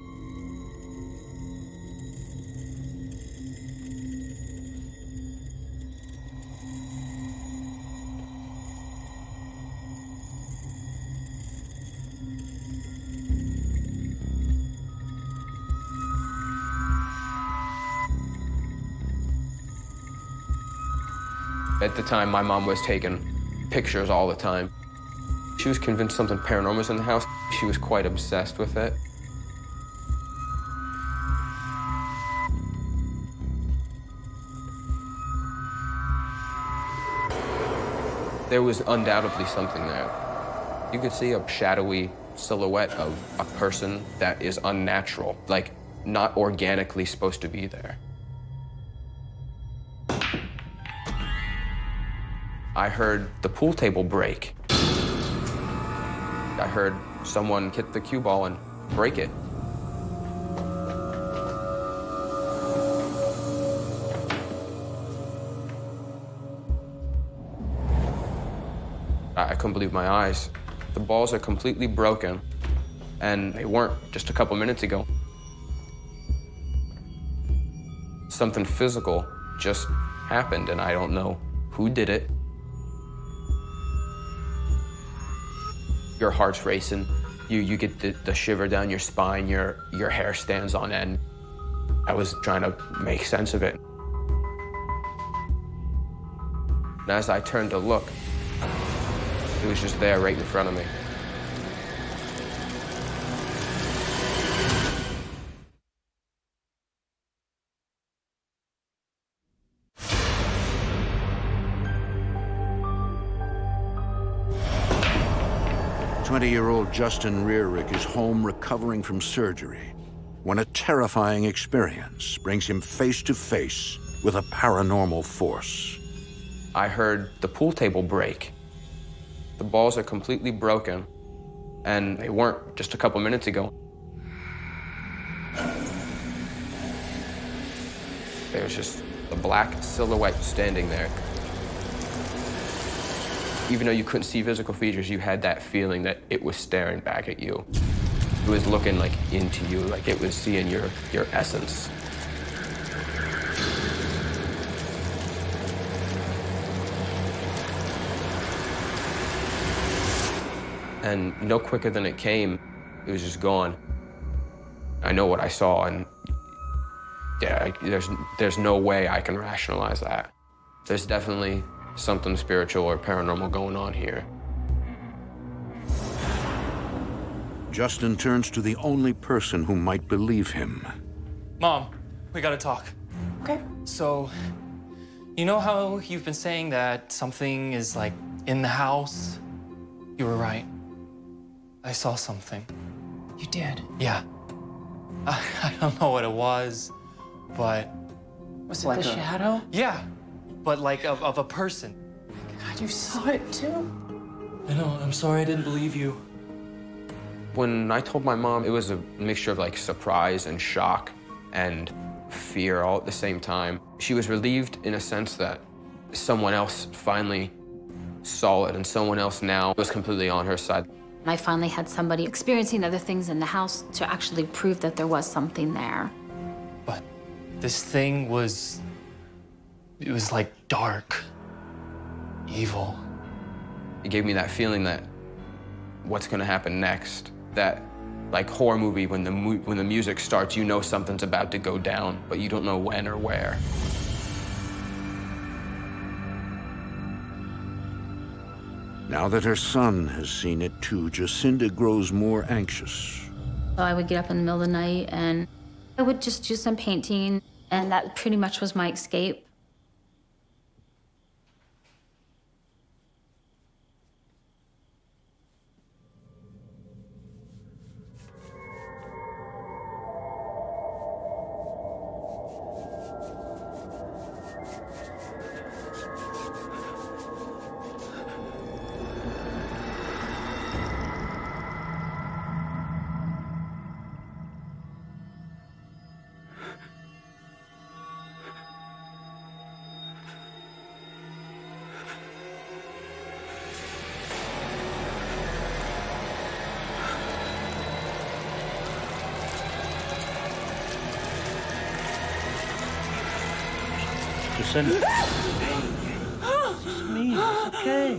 At the time, my mom was taking pictures all the time. She was convinced something paranormal was in the house. She was quite obsessed with it. There was undoubtedly something there. You could see a shadowy silhouette of a person that is unnatural, like not organically supposed to be there. I heard the pool table break. I heard someone hit the cue ball and break it. I couldn't believe my eyes. The balls are completely broken, and they weren't just a couple minutes ago. Something physical just happened, and I don't know who did it. Your heart's racing. You get the shiver down your spine. Your hair stands on end. I was trying to make sense of it. And as I turned to look, it was just there right in front of me. Year-old Jacinda Rearick is home recovering from surgery when a terrifying experience brings him face to face with a paranormal force. I heard the pool table break. The balls are completely broken, and they weren't just a couple minutes ago. There's just a black silhouette standing there. Even though you couldn't see physical features, you had that feeling that it was staring back at you. It was looking like into you, like it was seeing your essence. And no quicker than it came, it was just gone. I know what I saw, and yeah, there's no way I can rationalize that. There's definitely something spiritual or paranormal going on here. Justin turns to the only person who might believe him. Mom, we gotta talk. Okay. So, You know how you've been saying that something is, like, in the house? You were right. I saw something. You did? Yeah. I don't know what it was, but... Was it the shadow? Yeah, but like of a person. God, you saw it too? I know, I'm sorry I didn't believe you. When I told my mom, it was a mixture of like surprise and shock and fear all at the same time. She was relieved in a sense that someone else finally saw it and someone else now was completely on her side. I finally had somebody experiencing other things in the house to actually prove that there was something there. But this thing was, it was like dark, evil. It gave me that feeling that what's gonna happen next? That like horror movie when the music starts, you know something's about to go down, but you don't know when or where. Now that her son has seen it too, Jacinda grows more anxious. So I would get up in the middle of the night and I would just do some painting, and that pretty much was my escape. Jacinda. It's me. It's okay.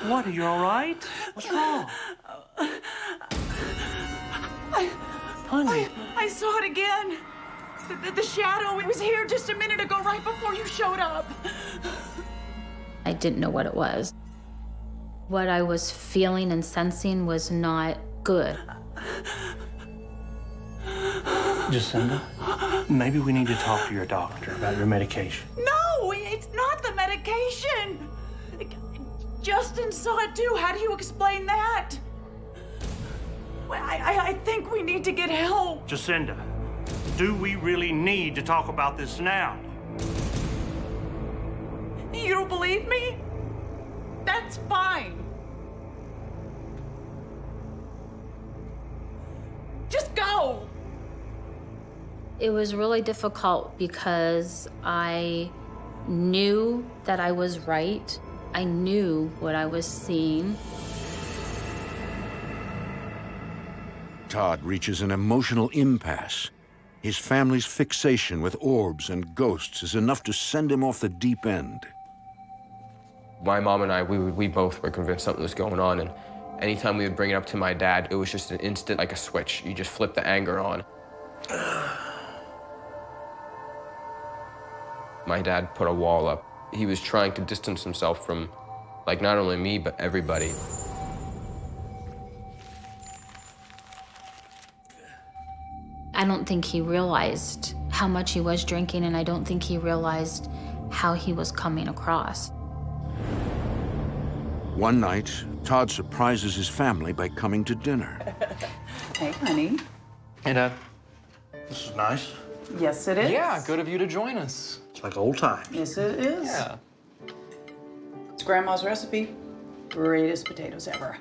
What? Are you all right? What's wrong? Honey. I saw it again. The shadow, it was here just a minute ago, right before you showed up. I didn't know what it was. What I was feeling and sensing was not good. Jacinda, maybe we need to talk to your doctor about your medication. No, it's not the medication. Justin saw it too. How do you explain that? I think we need to get help. Jacinda, do we really need to talk about this now? You don't believe me? That's fine. Just go. It was really difficult because I knew that I was right. I knew what I was seeing. Todd reaches an emotional impasse. His family's fixation with orbs and ghosts is enough to send him off the deep end. My mom and I, we both were convinced something was going on, and anytime we would bring it up to my dad, it was just an instant, like a switch. You just flip the anger on. My dad put a wall up. He was trying to distance himself from, like, not only me, but everybody. I don't think he realized how much he was drinking, and I don't think he realized how he was coming across. One night, Todd surprises his family by coming to dinner. Hey, honey. Hey, Dad. This is nice. Yes, it is. Yeah, good of you to join us. It's like old times. Yes, it is. Yeah. It's Grandma's recipe. Greatest potatoes ever.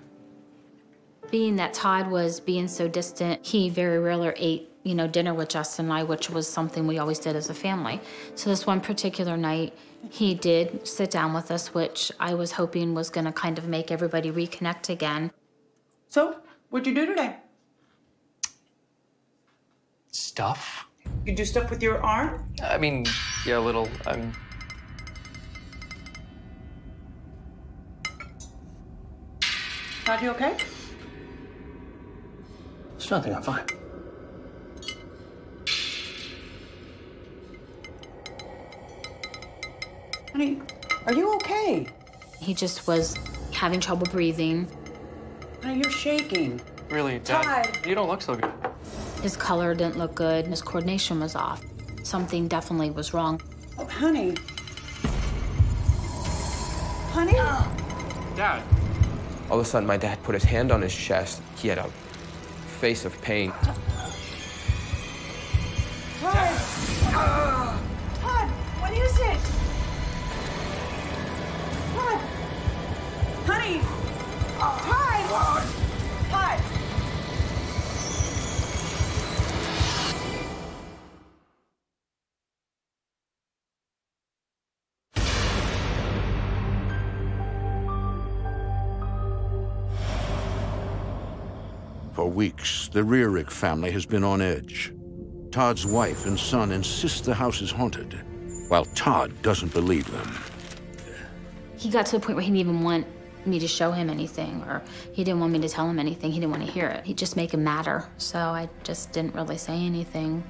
Being that Todd was being so distant, he very rarely ate, dinner with Justin and I, which was something we always did as a family. So this one particular night, he did sit down with us, which I was hoping was gonna kind of make everybody reconnect again. So, what'd you do today? Stuff? You do stuff with your arm? I mean, yeah, a little. Todd, you okay? It's nothing, I'm fine. Honey, are you okay? He just was having trouble breathing. Honey, you're shaking. Really, Dad, Todd. you don't look so good. His color didn't look good, his coordination was off. Something definitely was wrong. Oh, honey, Honey? Dad. All of a sudden, my dad put his hand on his chest. He had a face of pain. Todd! Todd, what is it? Todd! Honey! Todd! Todd! For weeks, the Rearick family has been on edge. Todd's wife and son insist the house is haunted, while Todd doesn't believe them. He got to the point where he didn't even want me to show him anything, or he didn't want me to tell him anything. He didn't want to hear it. He'd just make it matter. So I just didn't really say anything.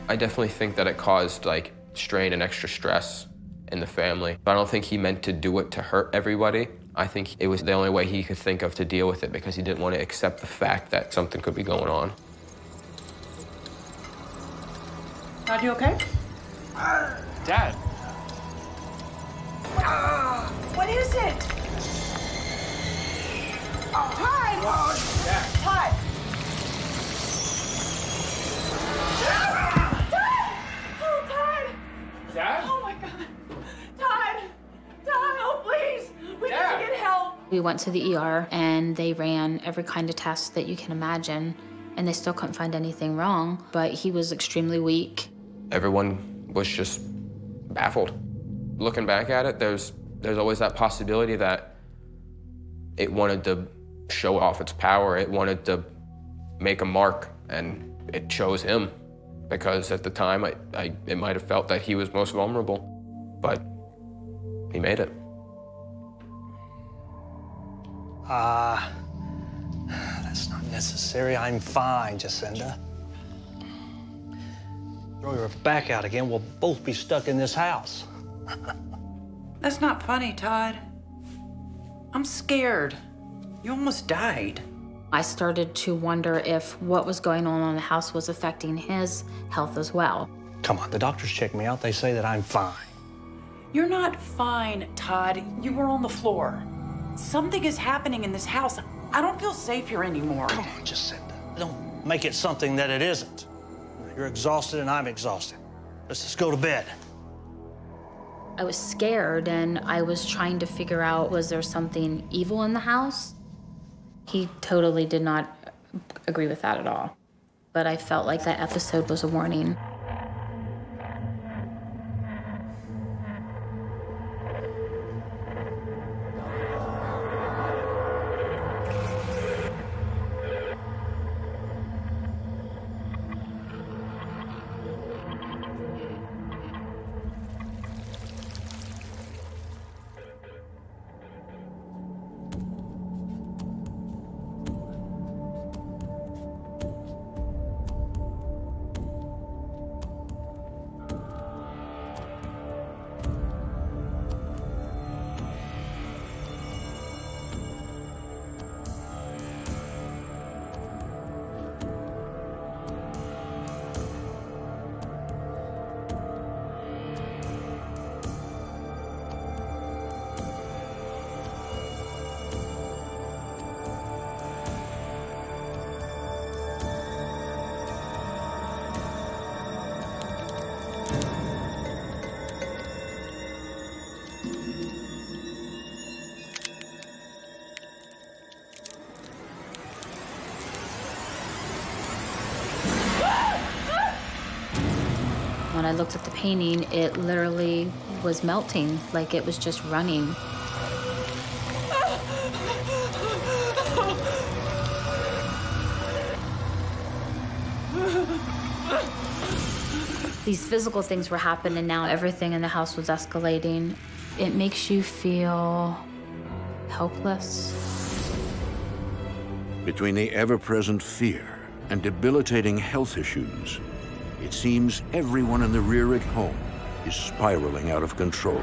I definitely think that it caused like strain and extra stress in the family. But I don't think he meant to do it to hurt everybody. I think it was the only way he could think of to deal with it because he didn't want to accept the fact that something could be going on. Todd, you okay? Dad. What is it? Todd! Todd! Oh, Todd! Dad? Oh, my God. Todd! Todd, oh, please! We need to get help! We went to the ER, and they ran every kind of test that you can imagine, and they still couldn't find anything wrong, but he was extremely weak. Everyone was just baffled. Looking back at it, there's always that possibility that it wanted to show off its power. It wanted to make a mark, and it chose him because at the time, it might have felt that he was most vulnerable, but he made it. That's not necessary. I'm fine, Jacinda. Throw your back out again, we'll both be stuck in this house. That's not funny, Todd. I'm scared. You almost died. I started to wonder if what was going on in the house was affecting his health as well. Come on, the doctors check me out. They say that I'm fine. You're not fine, Todd. You were on the floor. Something is happening in this house. I don't feel safe here anymore. Come on, Jacinda. Don't make it something that it isn't. You're exhausted and I'm exhausted. Let's just go to bed. I was scared, and I was trying to figure out, was there something evil in the house? He totally did not agree with that at all. But I felt like that episode was a warning. When I looked at the painting, it literally was melting, like it was just running. These physical things were happening now. Everything in the house was escalating. It makes you feel helpless. Between the ever-present fear and debilitating health issues, it seems everyone in the Rearick home is spiraling out of control.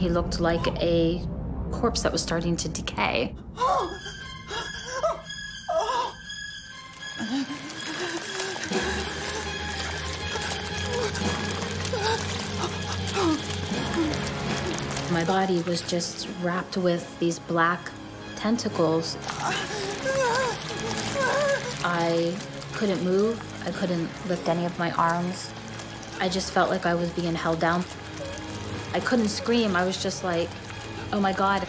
He looked like a corpse that was starting to decay. My body was just wrapped with these black tentacles. I couldn't move. I couldn't lift any of my arms. I just felt like I was being held down. I couldn't scream. I was just like, oh my God.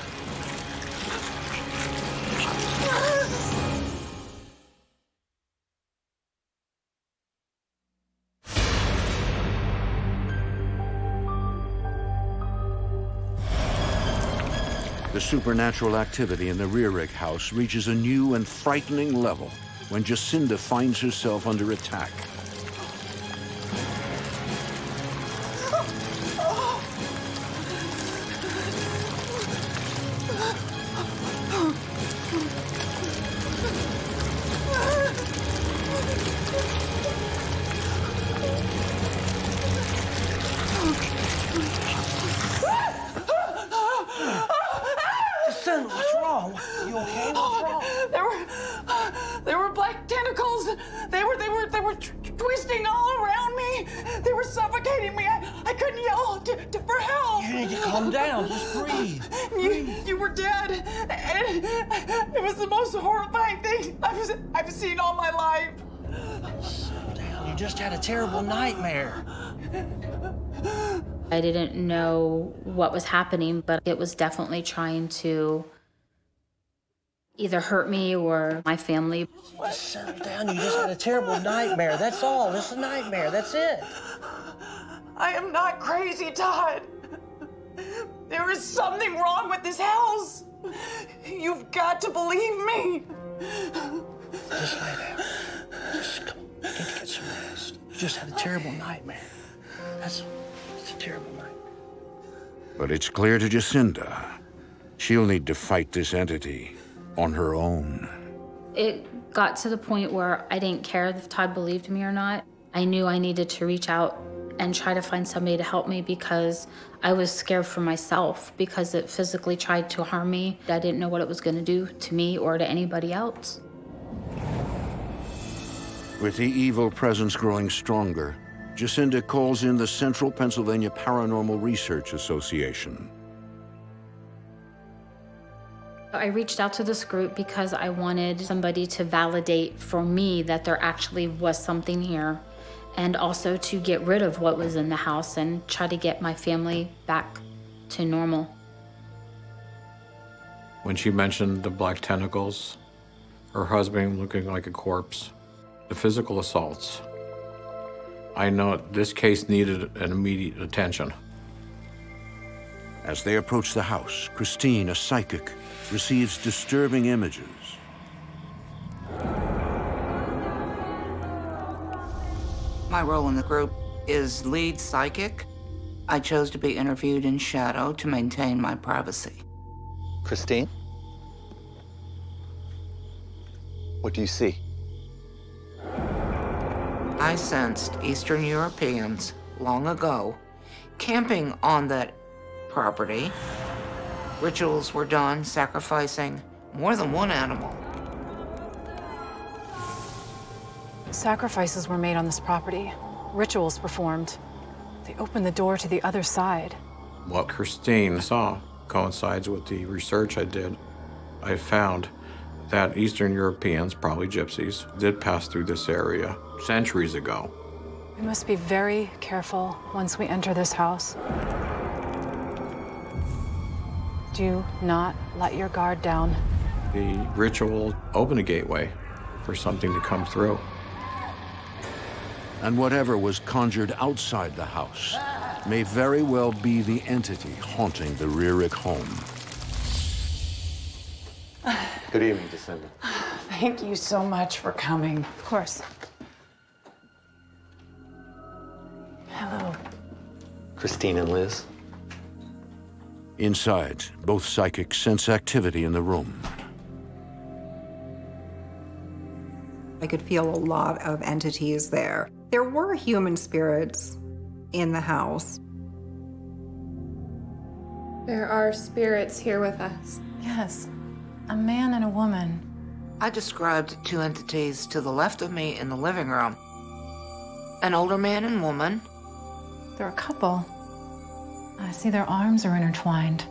The supernatural activity in the Rearick house reaches a new and frightening level when Jacinda finds herself under attack. Jacinda, what's wrong? You okay? What's wrong? There were black tentacles. They were twisting all around me. They were suffocating me. I couldn't yell for help. You need to calm down. Just breathe. You were dead. And it was the most horrifying thing I've seen all my life. Settle down. You just had a terrible nightmare. I didn't know what was happening, but it was definitely trying to either hurt me or my family. Just settle down. You just had a terrible nightmare. That's all. It's a nightmare. That's it. I am not crazy, Todd. There is something wrong with this house. You've got to believe me. Just lay down. Just come on. You need to get some rest. You just had a terrible nightmare. It's a terrible nightmare. But it's clear to Jacinda, she'll need to fight this entity on her own. It got to the point where I didn't care if Todd believed me or not. I knew I needed to reach out and try to find somebody to help me because I was scared for myself because it physically tried to harm me. I didn't know what it was going to do to me or to anybody else. With the evil presence growing stronger, Jacinda calls in the Central Pennsylvania Paranormal Research Association. I reached out to this group because I wanted somebody to validate for me that there actually was something here, and also to get rid of what was in the house and try to get my family back to normal. When she mentioned the black tentacles, her husband looking like a corpse, the physical assaults, I know this case needed an immediate attention. As they approach the house, Christine, a psychic, receives disturbing images. My role in the group is lead psychic. I chose to be interviewed in shadow to maintain my privacy. Christine? What do you see? I sensed Eastern Europeans long ago camping on that property. Rituals were done, sacrificing more than one animal. Sacrifices were made on this property. Rituals performed. They opened the door to the other side. What Christine saw coincides with the research I did. I found that Eastern Europeans, probably gypsies, did pass through this area centuries ago. We must be very careful once we enter this house. Do not let your guard down. The ritual opened a gateway for something to come through. And whatever was conjured outside the house may very well be the entity haunting the Rearick home. Good evening, Jacinda. Thank you so much for coming. Of course. Hello. Christine and Liz. Inside, both psychics sense activity in the room. I could feel a lot of entities there. There were human spirits in the house. There are spirits here with us. Yes, a man and a woman. I described two entities to the left of me in the living room. An older man and woman. They're a couple. I see their arms are intertwined.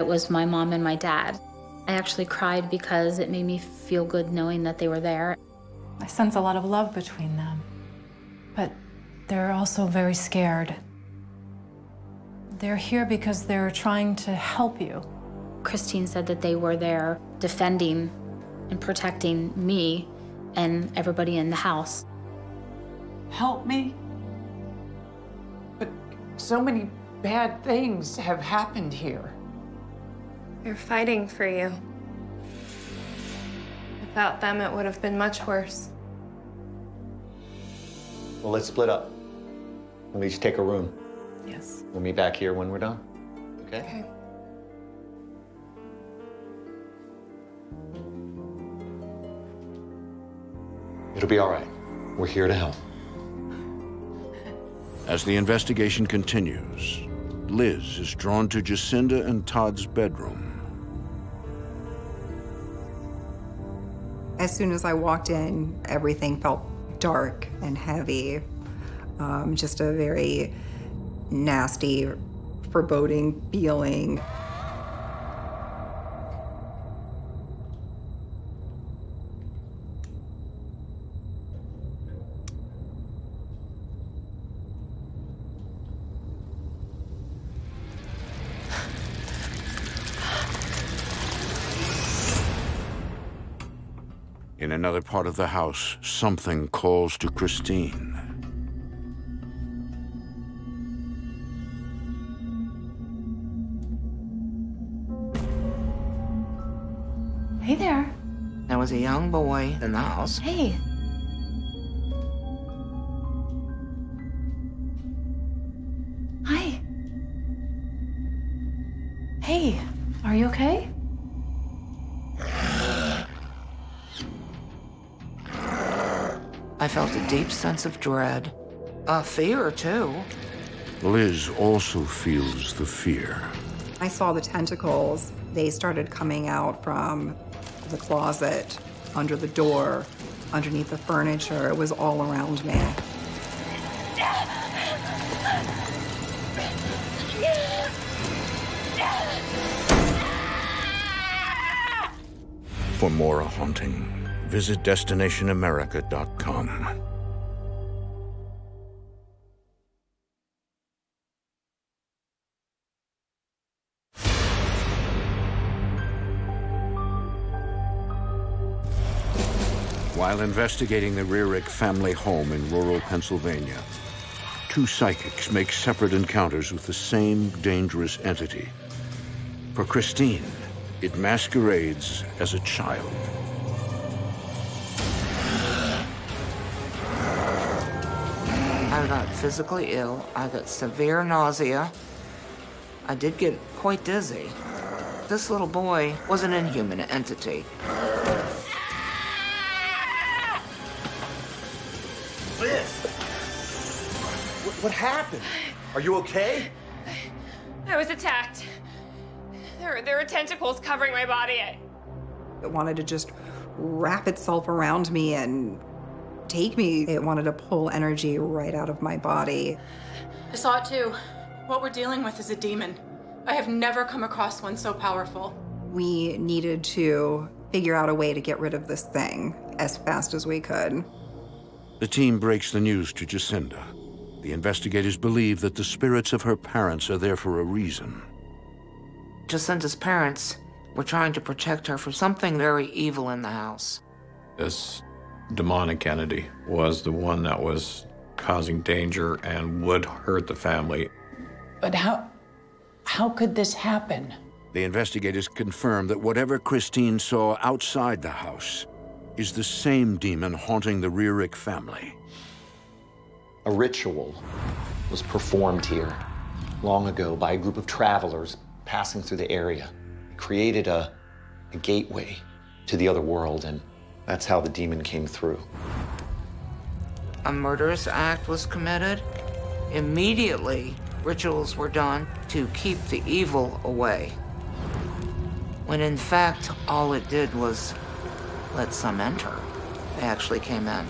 It was my mom and my dad. I actually cried because it made me feel good knowing that they were there. I sense a lot of love between them. But they're also very scared. They're here because they're trying to help you. Christine said that they were there defending and protecting me and everybody in the house. Help me? But so many bad things have happened here. They're fighting for you. Without them, it would have been much worse. Well, let's split up. We'll each take a room. Yes. We'll meet back here when we're done. Okay? Okay. It'll be all right. We're here to help. As the investigation continues, Liz is drawn to Jacinda and Todd's bedroom. As soon as I walked in, everything felt dark and heavy. Just a very nasty, foreboding feeling. In another part of the house, something calls to Christine. Hey there. There was a young boy in the house. Hey. Hi. Hey, are you okay? I felt a deep sense of dread. Fear, too. Liz also feels the fear. I saw the tentacles. They started coming out from the closet, under the door, underneath the furniture. It was all around me. For more haunting, visit DestinationAmerica.com. While investigating the Rearick family home in rural Pennsylvania, two psychics make separate encounters with the same dangerous entity. For Christine, it masquerades as a child. I got physically ill. I got severe nausea. I did get quite dizzy. This little boy was an inhuman entity. Liz! What happened? Are you okay? I was attacked. There were tentacles covering my body. It wanted to just wrap itself around me and take me. It wanted to pull energy right out of my body. I saw it too. What we're dealing with is a demon. I have never come across one so powerful. We needed to figure out a way to get rid of this thing as fast as we could. The team breaks the news to Jacinda. The investigators believe that the spirits of her parents are there for a reason. Jacinda's parents were trying to protect her from something very evil in the house. This demonic entity was the one that was causing danger and would hurt the family. But how could this happen? The investigators confirm that whatever Christine saw outside the house is the same demon haunting the Rearick family. A ritual was performed here long ago by a group of travelers passing through the area. It created a gateway to the other world, and that's how the demon came through. A murderous act was committed. Immediately, rituals were done to keep the evil away, when in fact, all it did was let some enter. They actually came in.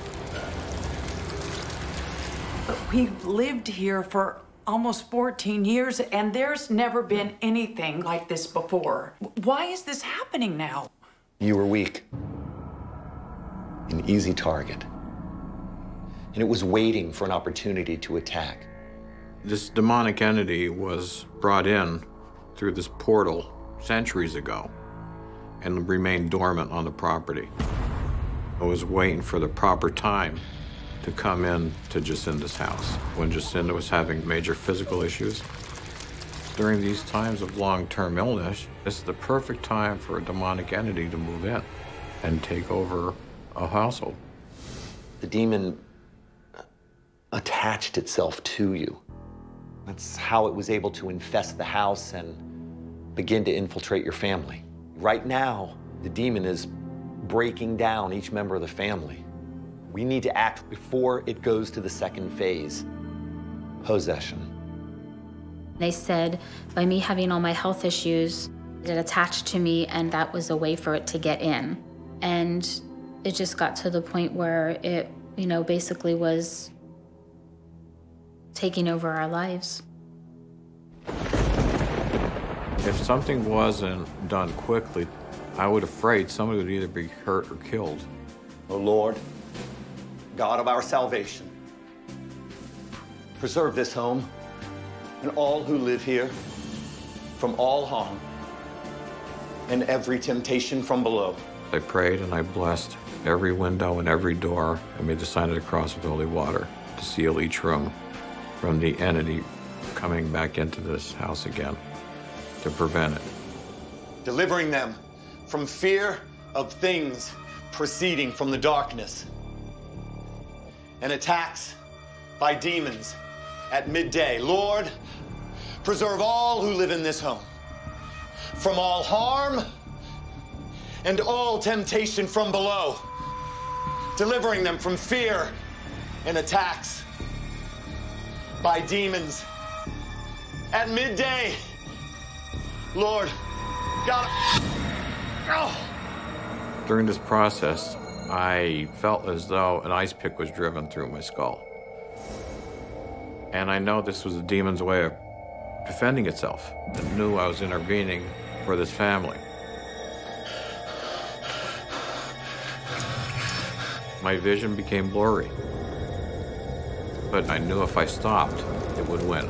But we've lived here for almost 14 years, and there's never been anything like this before. Why is this happening now? You were weak. An easy target. And it was waiting for an opportunity to attack. This demonic entity was brought in through this portal centuries ago and remained dormant on the property. I was waiting for the proper time to come in to Jacinda's house when Jacinda was having major physical issues. During these times of long-term illness, this is the perfect time for a demonic entity to move in and take over a household. The demon attached itself to you. That's how it was able to infest the house and begin to infiltrate your family. Right now, the demon is breaking down each member of the family. We need to act before it goes to the second phase, possession. They said by me having all my health issues, it attached to me, and that was a way for it to get in. And it just got to the point where it, basically was taking over our lives. If something wasn't done quickly, I was afraid somebody would either be hurt or killed. O Lord, God of our salvation, preserve this home and all who live here from all harm and every temptation from below. I prayed and I blessed every window and every door and made the sign of the cross with holy water to seal each room from the entity coming back into this house again, to prevent it. Delivering them from fear of things proceeding from the darkness and attacks by demons at midday. Lord, preserve all who live in this home from all harm and all temptation from below, delivering them from fear and attacks by demons at midday. Lord, God. Oh. During this process, I felt as though an ice pick was driven through my skull. And I know this was the demon's way of defending itself. It knew I was intervening for this family. My vision became blurry. But I knew if I stopped, it would win.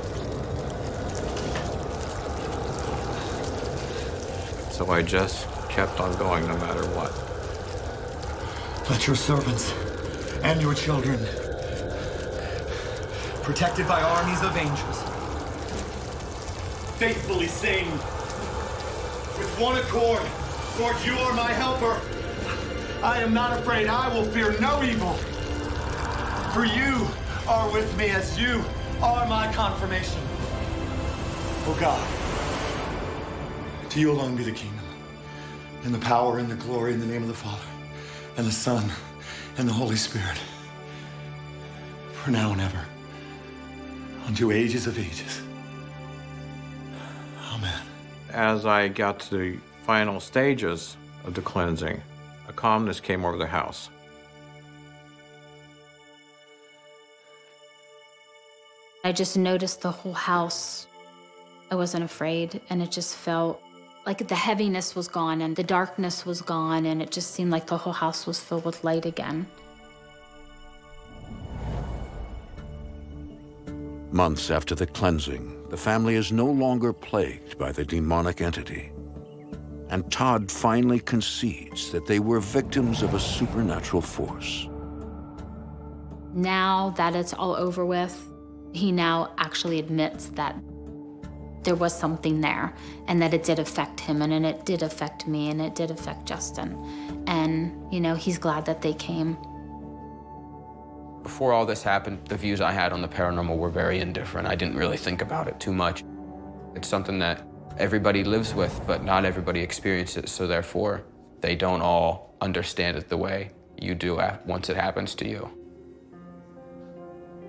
So I just kept on going no matter what. Let your servants and your children, protected by armies of angels, faithfully sing with one accord, Lord, you are my helper. I am not afraid. I will fear no evil. For you are with me as you are my confirmation. Oh God, to you alone be the kingdom, and the power and the glory in the name of the Father, and the Son, and the Holy Spirit, for now and ever, unto ages of ages. Amen. As I got to the final stages of the cleansing, a calmness came over the house. I just noticed the whole house. I wasn't afraid, and it just felt like the heaviness was gone and the darkness was gone, and it just seemed like the whole house was filled with light again. Months after the cleansing, the family is no longer plagued by the demonic entity. And Todd finally concedes that they were victims of a supernatural force. Now that it's all over with, he now actually admits that there was something there and that it did affect him, and it did affect me, and it did affect Justin. And, he's glad that they came. Before all this happened, the views I had on the paranormal were very indifferent. I didn't really think about it too much. It's something that everybody lives with, but not everybody experiences it, so therefore they don't all understand it the way you do once it happens to you.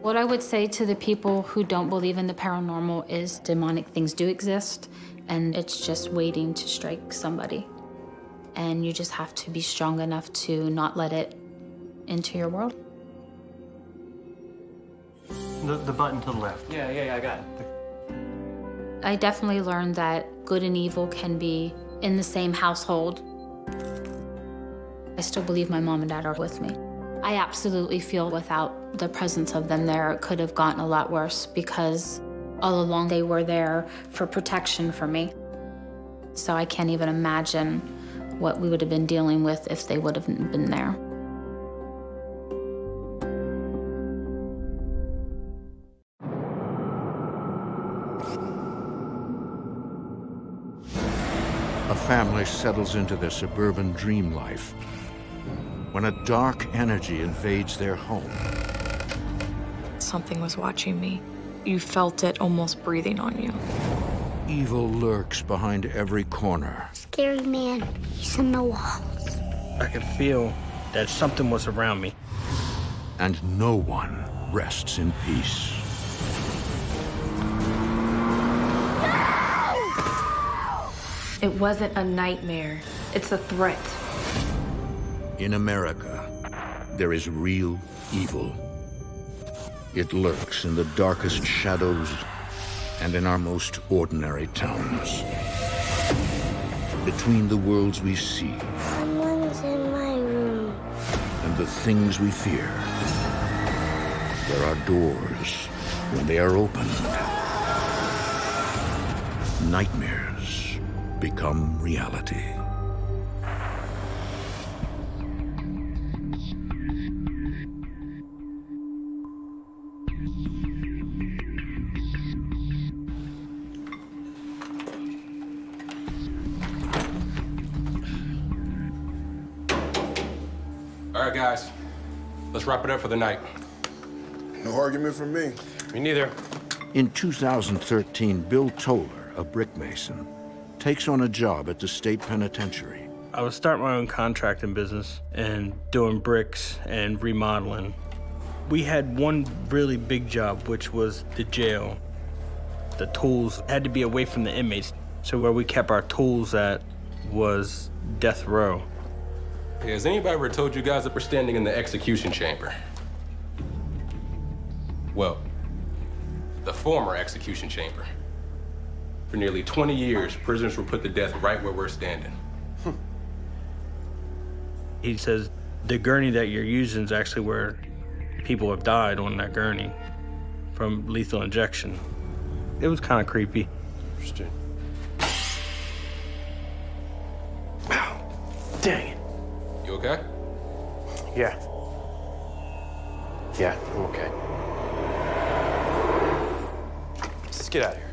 What I would say to the people who don't believe in the paranormal is demonic things do exist, and it's just waiting to strike somebody. And you just have to be strong enough to not let it into your world. The button to the left. Yeah, I got it. I definitely learned that good and evil can be in the same household. I still believe my mom and dad are with me. I absolutely feel without the presence of them there, it could have gotten a lot worse because all along they were there for protection for me. So I can't even imagine what we would have been dealing with if they would have been there. A family settles into their suburban dream life when a dark energy invades their home. Something was watching me. You felt it almost breathing on you. Evil lurks behind every corner. Scary man, he's in the walls. I could feel that something was around me. And no one rests in peace. It wasn't a nightmare. It's a threat. In America, there is real evil. It lurks in the darkest shadows and in our most ordinary towns. Between the worlds we see Someone's in my room. and the things we fear, there are doors. When they are opened, nightmares become reality. All right, guys, let's wrap it up for the night. No argument from me. Me neither. In 2013, Bill Toller, a brick mason, takes on a job at the state penitentiary. I was starting my own contracting business and doing bricks and remodeling. We had one really big job, which was the jail. The tools had to be away from the inmates, so where we kept our tools at was death row. Hey, has anybody ever told you guys that we're standing in the execution chamber? Well, the former execution chamber. For nearly 20 years, prisoners were put to death right where we're standing. He says the gurney that you're using is actually where people have died on that gurney from lethal injection. It was kind of creepy. Interesting. Dang it. You okay? Yeah. Yeah, I'm okay. Let's just get out of here.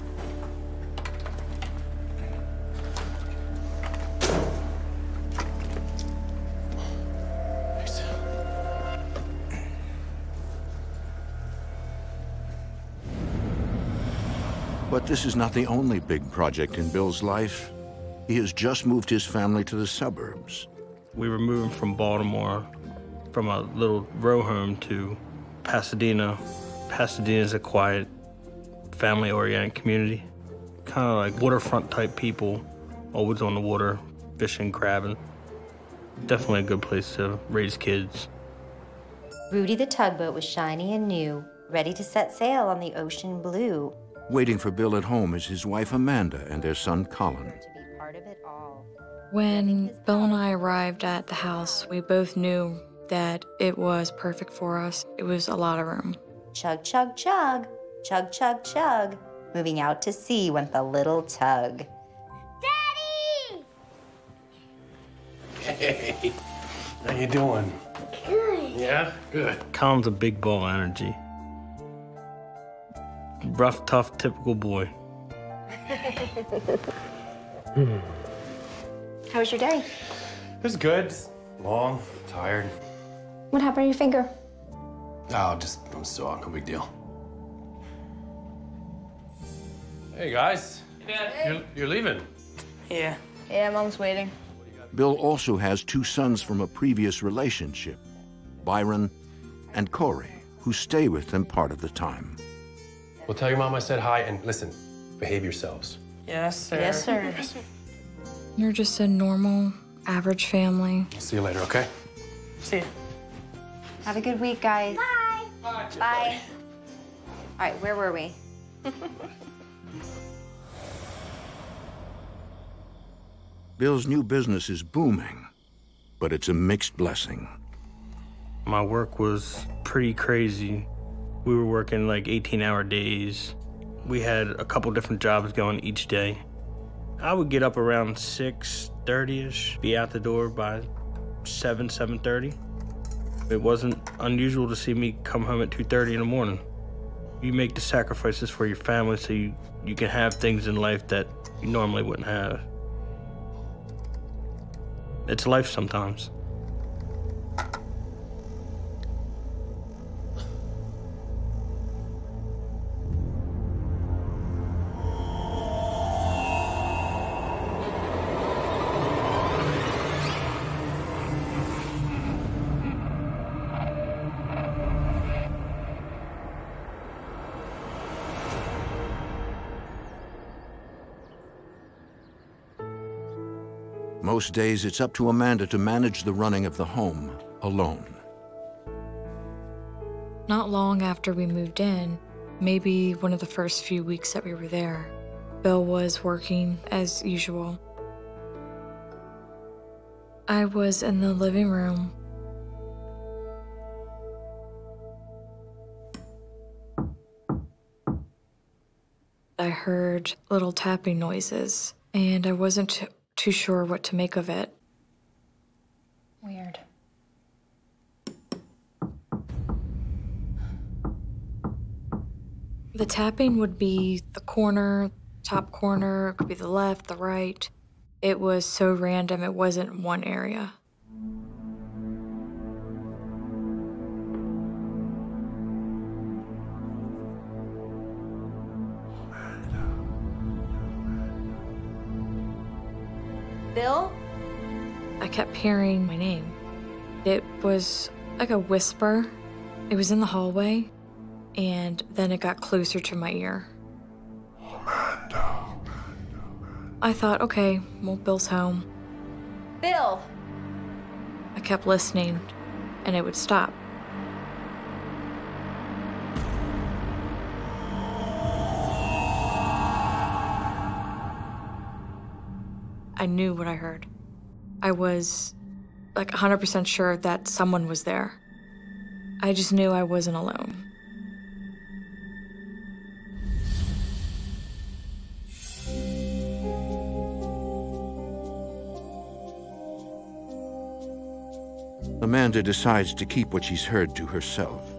But this is not the only big project in Bill's life. He has just moved his family to the suburbs. We were moving from Baltimore, from a little row home to Pasadena. Pasadena is a quiet, family-oriented community. Kind of like waterfront type people, always on the water, fishing, crabbing. Definitely a good place to raise kids. Rudy the tugboat was shiny and new, ready to set sail on the ocean blue. Waiting for Bill at home is his wife Amanda and their son Colin. When Bill and I arrived at the house, we both knew that it was perfect for us. It was a lot of room. Chug, chug, chug, chug, chug, chug. Moving out to sea went the little tug. Daddy! Hey, how you doing? Good. Yeah? Good. Colin's a big ball of energy. Rough, tough, typical boy. How was your day? It was good. Long, tired. What happened to your finger? Oh, I'm still out. No big deal. Hey, guys. You're leaving. Yeah. Yeah, Mom's waiting. Bill also has two sons from a previous relationship, Byron and Corey. who stay with them part of the time. Well, tell your mom I said hi, and listen, behave yourselves. Yes, sir. Yes, sir. Yes. You're just a normal, average family. See you later, okay? See ya. Have a good week, guys. Bye. Bye. All right, where were we? Bill's new business is booming, but it's a mixed blessing. My work was pretty crazy. We were working like 18-hour days. We had a couple different jobs going each day. I would get up around 6:30-ish, be out the door by 7:30. It wasn't unusual to see me come home at 2:30 in the morning. You make the sacrifices for your family so you can have things in life that you normally wouldn't have. It's life sometimes. Most days, it's up to Amanda to manage the running of the home alone. Not long after we moved in, maybe one of the first few weeks that we were there, Bill was working as usual. I was in the living room. I heard little tapping noises, and I wasn't too sure what to make of it. Weird. The tapping would be the corner, top corner, it could be the left, the right. It was so random, it wasn't one area. Bill? I kept hearing my name. It was like a whisper. It was in the hallway, and then it got closer to my ear. I thought, okay, well, Bill's home. Bill! I kept listening, and it would stop. I knew what I heard. I was like 100% sure that someone was there. I just knew I wasn't alone. Amanda decides to keep what she's heard to herself.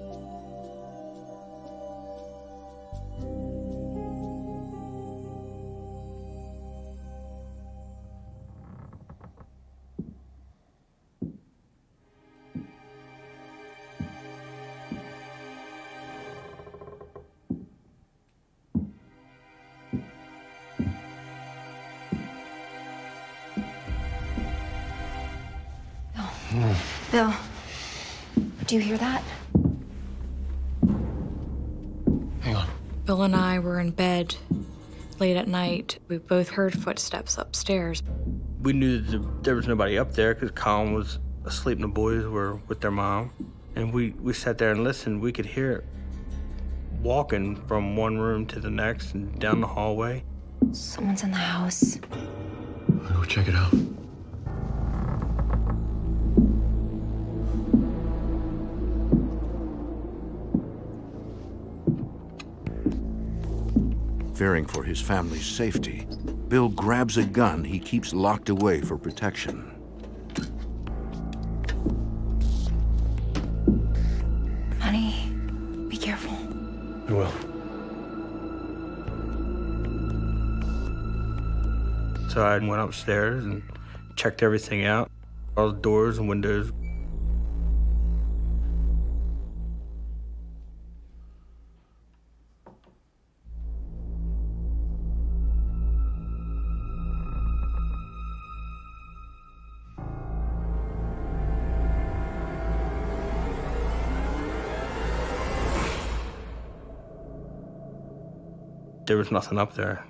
Bill, do you hear that? Hang on. Bill and I were in bed late at night. We both heard footsteps upstairs. We knew that there was nobody up there because Colin was asleep and the boys were with their mom. And we sat there and listened. We could hear it walking from one room to the next and down the hallway. Someone's in the house. I'll go check it out. Fearing for his family's safety, Bill grabs a gun he keeps locked away for protection. Honey, be careful. I will. So I went upstairs and checked everything out, all the doors and windows. there was nothing up there.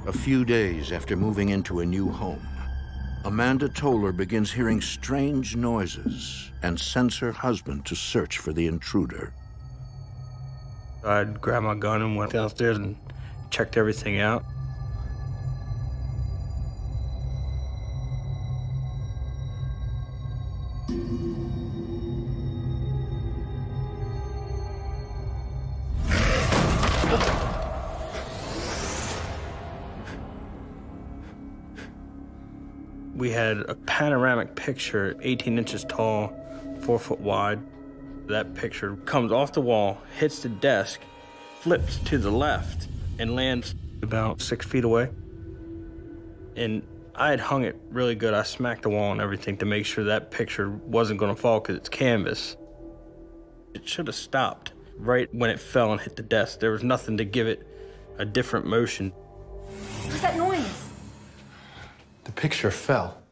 A few days after moving into a new home, Amanda Toller begins hearing strange noises and sends her husband to search for the intruder. I'd grabbed my gun and went downstairs and checked everything out. We had a panoramic picture, 18 inches tall, 4 foot wide. That picture comes off the wall, hits the desk, flips to the left, and lands about 6 feet away. And I had hung it really good. I smacked the wall and everything to make sure that picture wasn't gonna fall because it's canvas. It should have stopped right when it fell and hit the desk. There was nothing to give it a different motion. What's that noise? The picture fell.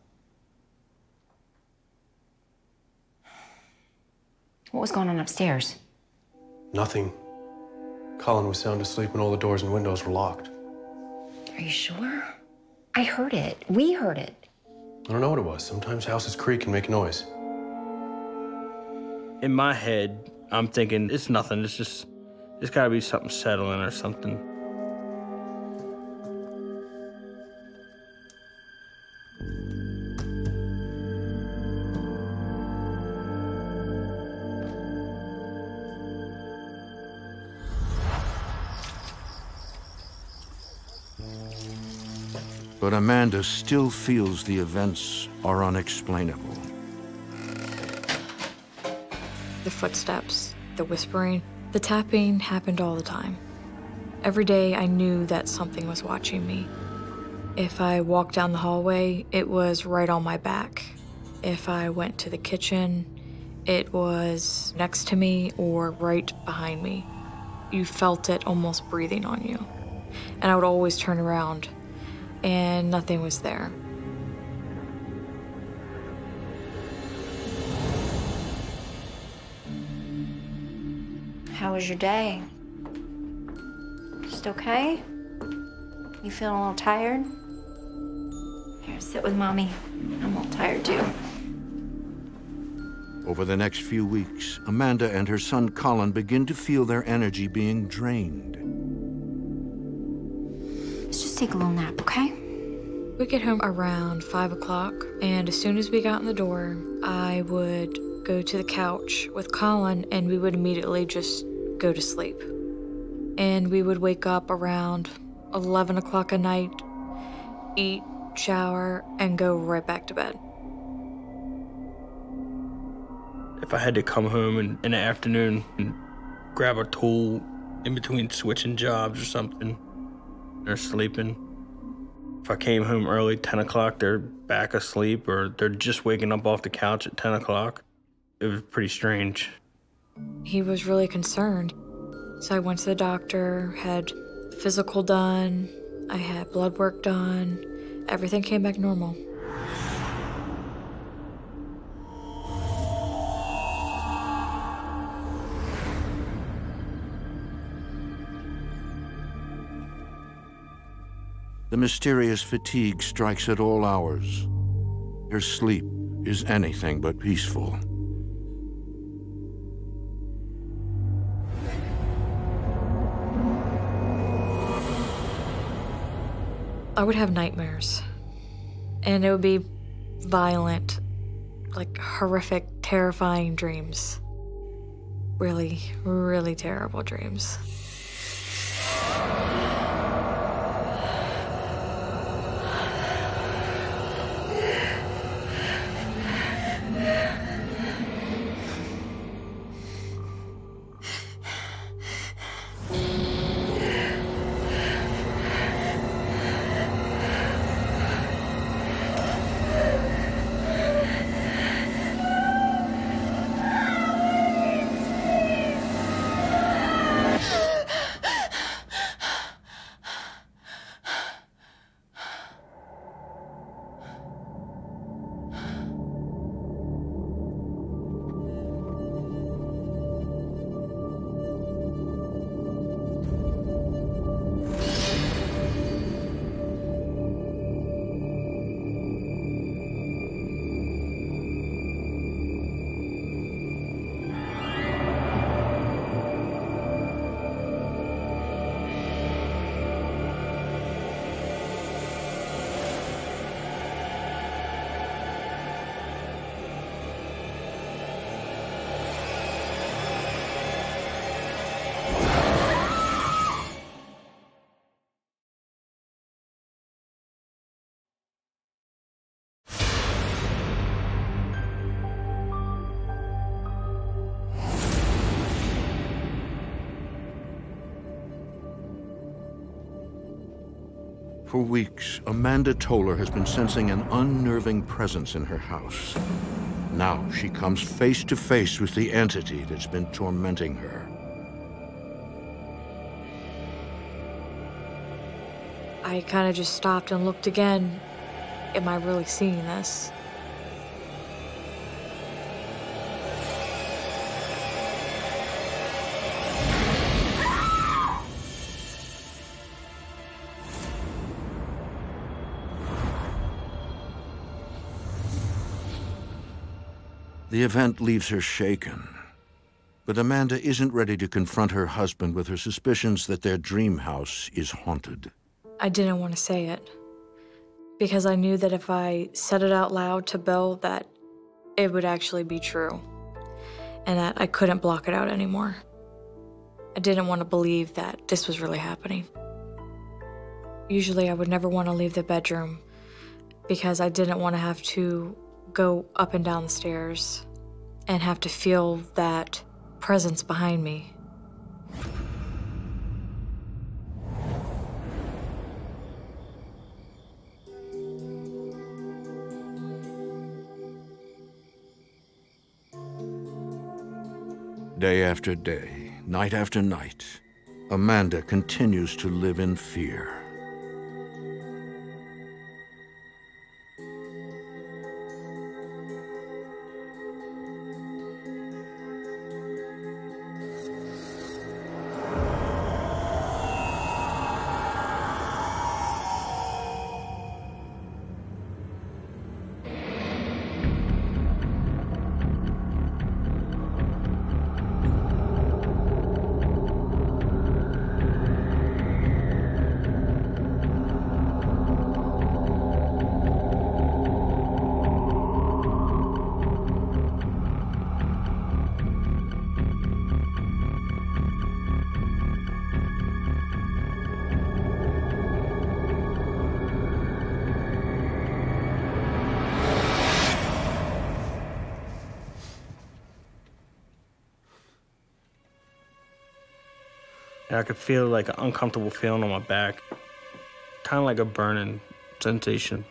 What was going on upstairs? Nothing. Colin was sound asleep and all the doors and windows were locked. Are you sure? I heard it. We heard it. I don't know what it was. Sometimes houses creak and make noise. In my head, I'm thinking, it's nothing. It's gotta be something settling or something. But Amanda still feels the events are unexplainable. The footsteps, the whispering, the tapping happened all the time. Every day I knew that something was watching me. If I walked down the hallway, it was right on my back. If I went to the kitchen, it was next to me or right behind me. You felt it almost breathing on you. And I would always turn around, and nothing was there. How was your day? Just okay? You feeling a little tired? Here, sit with Mommy. I'm a little tired too. Over the next few weeks, Amanda and her son Colin begin to feel their energy being drained. Let's just take a little nap, okay? We'd get home around 5 o'clock, and as soon as we got in the door, I would go to the couch with Colin, and we would immediately just go to sleep. And we would wake up around 11 o'clock at night, eat, shower, and go right back to bed. If I had to come home in the afternoon and grab a tool in between switching jobs or something, they're sleeping. If I came home early, 10 o'clock, they're back asleep, or they're just waking up off the couch at 10 o'clock. It was pretty strange. He was really concerned. So I went to the doctor, had physical done, I had blood work done. Everything came back normal. The mysterious fatigue strikes at all hours. Her sleep is anything but peaceful. I would have nightmares, and it would be violent, like horrific, terrifying dreams. Really, really terrible dreams. For weeks, Amanda Toller has been sensing an unnerving presence in her house. Now she comes face to face with the entity that's been tormenting her. I kind of just stopped and looked again. Am I really seeing this? The event leaves her shaken. But Amanda isn't ready to confront her husband with her suspicions that their dream house is haunted. I didn't want to say it, because I knew that if I said it out loud to Bill, that it would actually be true, and that I couldn't block it out anymore. I didn't want to believe that this was really happening. Usually I would never want to leave the bedroom, because I didn't want to have to go up and down the stairs and have to feel that presence behind me. Day after day, night after night, Amanda continues to live in fear. I could feel like an uncomfortable feeling on my back, kind of like a burning sensation.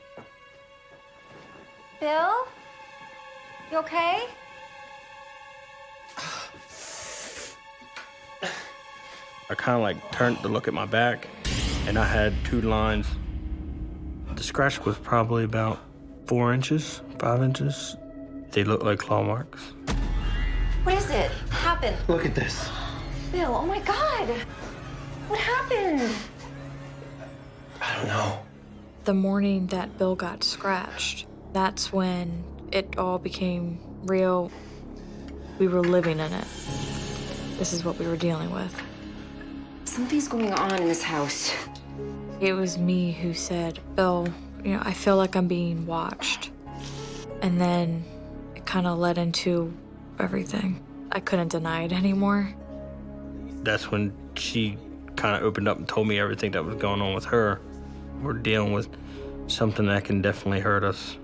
Bill? You okay? I kind of like turned to look at my back, and I had 2 lines. The scratch was probably about 4 inches, 5 inches. They looked like claw marks. What is it? What happened? Look at this. Bill, oh my God. What happened? I don't know. The morning that Bill got scratched, that's when it all became real. We were living in it. This is what we were dealing with. Something's going on in this house. It was me who said, Bill, I feel like I'm being watched. And then it kind of led into everything. I couldn't deny it anymore. That's when she kind of opened up and told me everything that was going on with her. We're dealing with something that can definitely hurt us.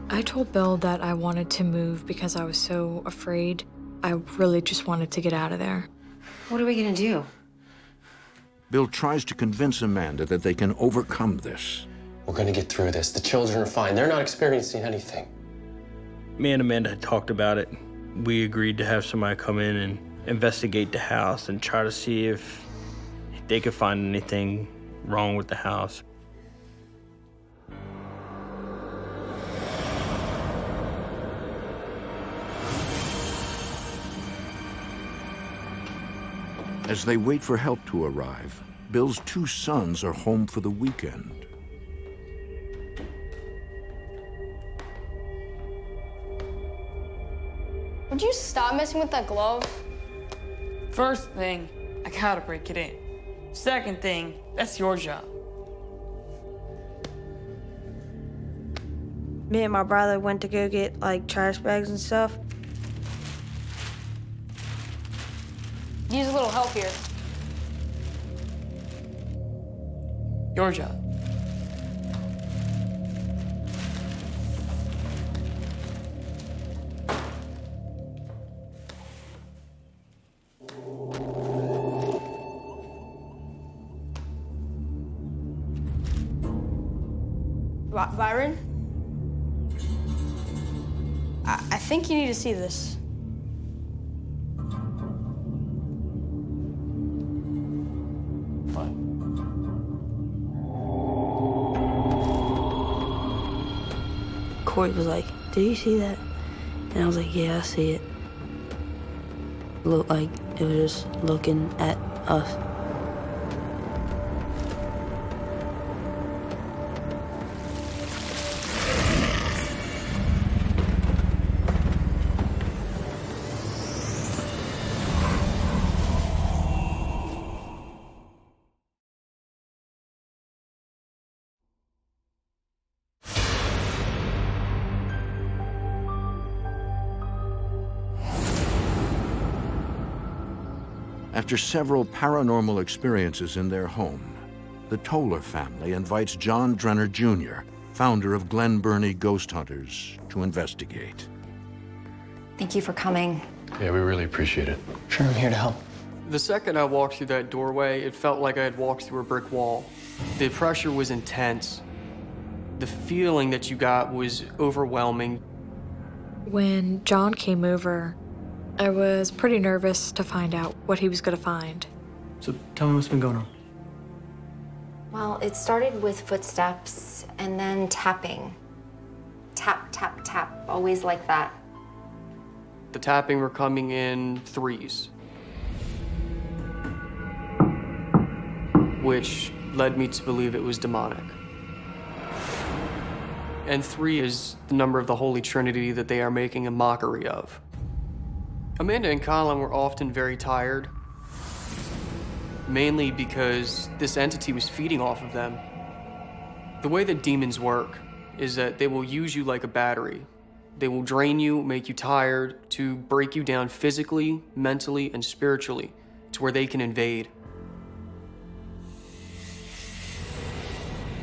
I told Bill that I wanted to move because I was so afraid. I really just wanted to get out of there. What are we gonna do? Bill tries to convince Amanda that they can overcome this. We're gonna get through this. The children are fine. They're not experiencing anything. Me and Amanda had talked about it. We agreed to have somebody come in and investigate the house and try to see if they could find anything wrong with the house. As they wait for help to arrive, Bill's 2 sons are home for the weekend. Would you stop messing with that glove? First thing, I gotta break it in. Second thing, that's your job. Me and my brother went to go get like trash bags and stuff. Use a little help here. Your job. Byron? I think you need to see this. Corey was like, "Do you see that?" And I was like, "Yeah, I see it." It looked like it was just looking at us. After several paranormal experiences in their home, the Toller family invites John Drenner Jr., founder of Glen Burnie Ghost Hunters, to investigate. Thank you for coming. Yeah, we really appreciate it. Sure, I'm here to help. The second I walked through that doorway, it felt like I had walked through a brick wall. The pressure was intense. The feeling that you got was overwhelming. When John came over, I was pretty nervous to find out what he was going to find. So tell me what's been going on. Well, it started with footsteps and then tapping. Tap, tap, tap, always like that. The tapping were coming in threes, which led me to believe it was demonic. And 3 is the number of the Holy Trinity that they are making a mockery of. Amanda and Colin were often very tired, mainly because this entity was feeding off of them. The way that demons work is that they will use you like a battery. They will drain you, make you tired, to break you down physically, mentally, and spiritually to where they can invade.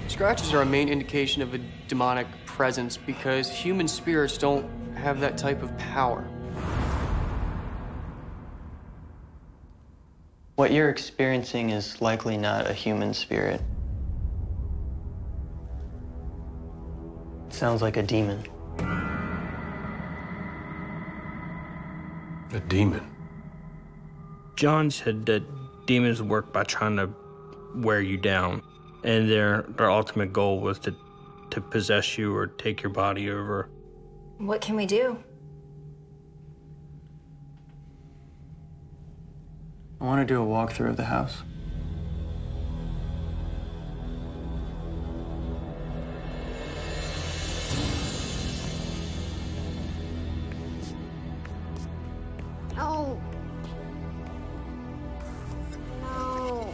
Scratches are a main indication of a demonic presence because human spirits don't have that type of power. What you're experiencing is likely not a human spirit. It sounds like a demon. A demon? John said that demons work by trying to wear you down, and their ultimate goal was to possess you or take your body over. What can we do? I want to do a walkthrough of the house. No. No.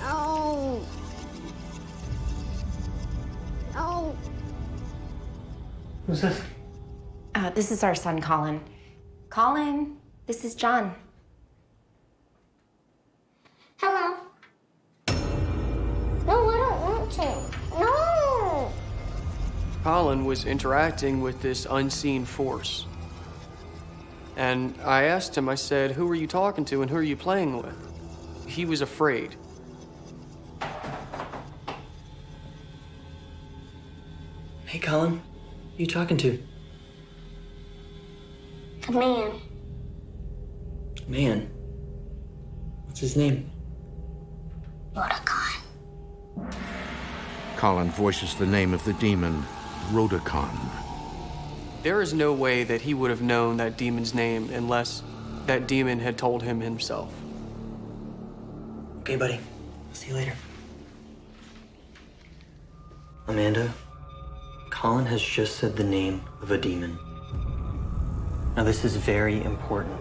No. No. Who's this? This is our son, Colin. Colin, this is John. Hello. No, I don't want to. No. Colin was interacting with this unseen force. And I asked him, I said, "Who are you talking to and who are you playing with?" He was afraid. Hey, Colin. Who are you talking to? The man. Man? What's his name? Rodicon. Colin voices the name of the demon, Rodicon. There is no way that he would have known that demon's name unless that demon had told him himself. Okay, buddy. I'll see you later. Amanda, Colin has just said the name of a demon. Now, this is very important.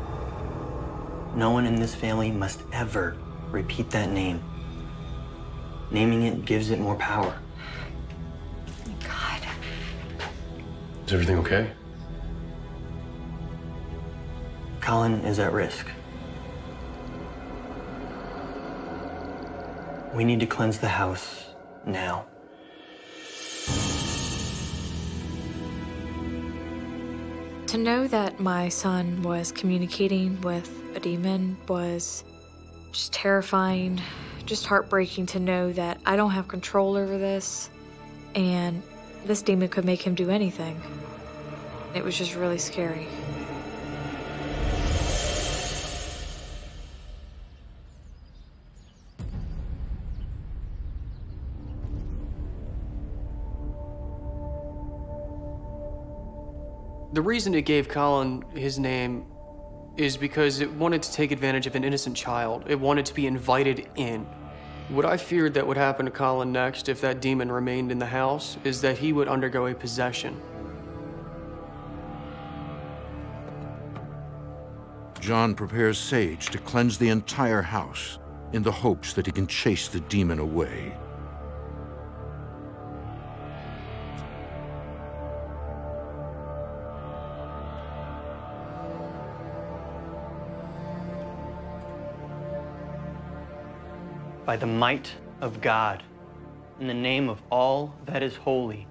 No one in this family must ever repeat that name. Naming it gives it more power. God. Is everything okay? Colin is at risk. We need to cleanse the house now. To know that my son was communicating with a demon was just terrifying, just heartbreaking to know that I don't have control over this. and this demon could make him do anything. It was just really scary. The reason it gave Colin his name is because it wanted to take advantage of an innocent child. It wanted to be invited in. What I feared that would happen to Colin next if that demon remained in the house is that he would undergo a possession. John prepares sage to cleanse the entire house in the hopes that he can chase the demon away. By the might of God, in the name of all that is holy,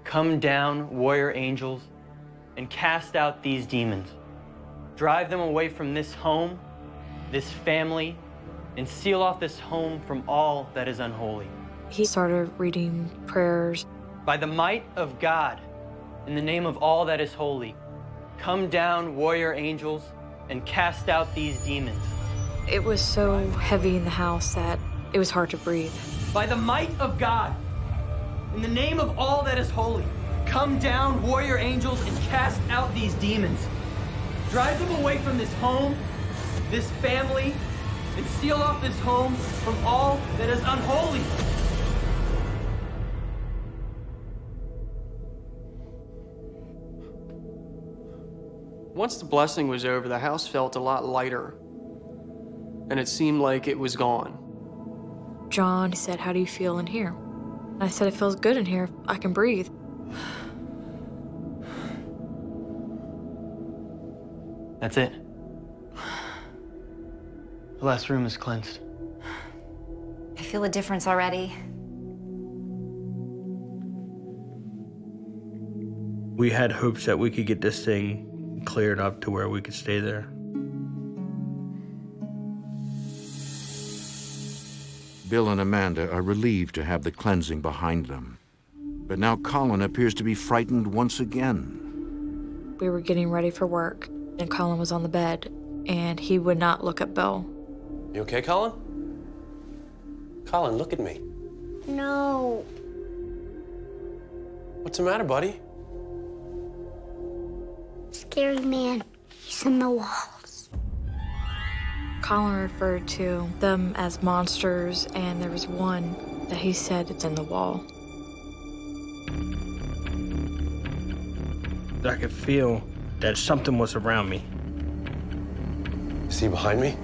come down, warrior angels, and cast out these demons. Drive them away from this home, this family, and seal off this home from all that is unholy. He started reading prayers. By the might of God, in the name of all that is holy, come down, warrior angels, and cast out these demons. It was so heavy in the house that it was hard to breathe. By the might of God, in the name of all that is holy, come down, warrior angels, and cast out these demons. Drive them away from this home, this family, and seal off this home from all that is unholy. Once the blessing was over, the house felt a lot lighter, and it seemed like it was gone. John said, "How do you feel in here?" I said, "It feels good in here. I can breathe." That's it. The last room is cleansed. I feel a difference already. We had hopes that we could get this thing cleared up to where we could stay there. Bill and Amanda are relieved to have the cleansing behind them. But now Colin appears to be frightened once again. We were getting ready for work, and Colin was on the bed, and he would not look at Bill. You okay, Colin? Colin, look at me. No. What's the matter, buddy? Scary man. He's in the walls. Colin referred to them as monsters, and there was one that he said it's in the wall. I could feel that something was around me. Is he behind me?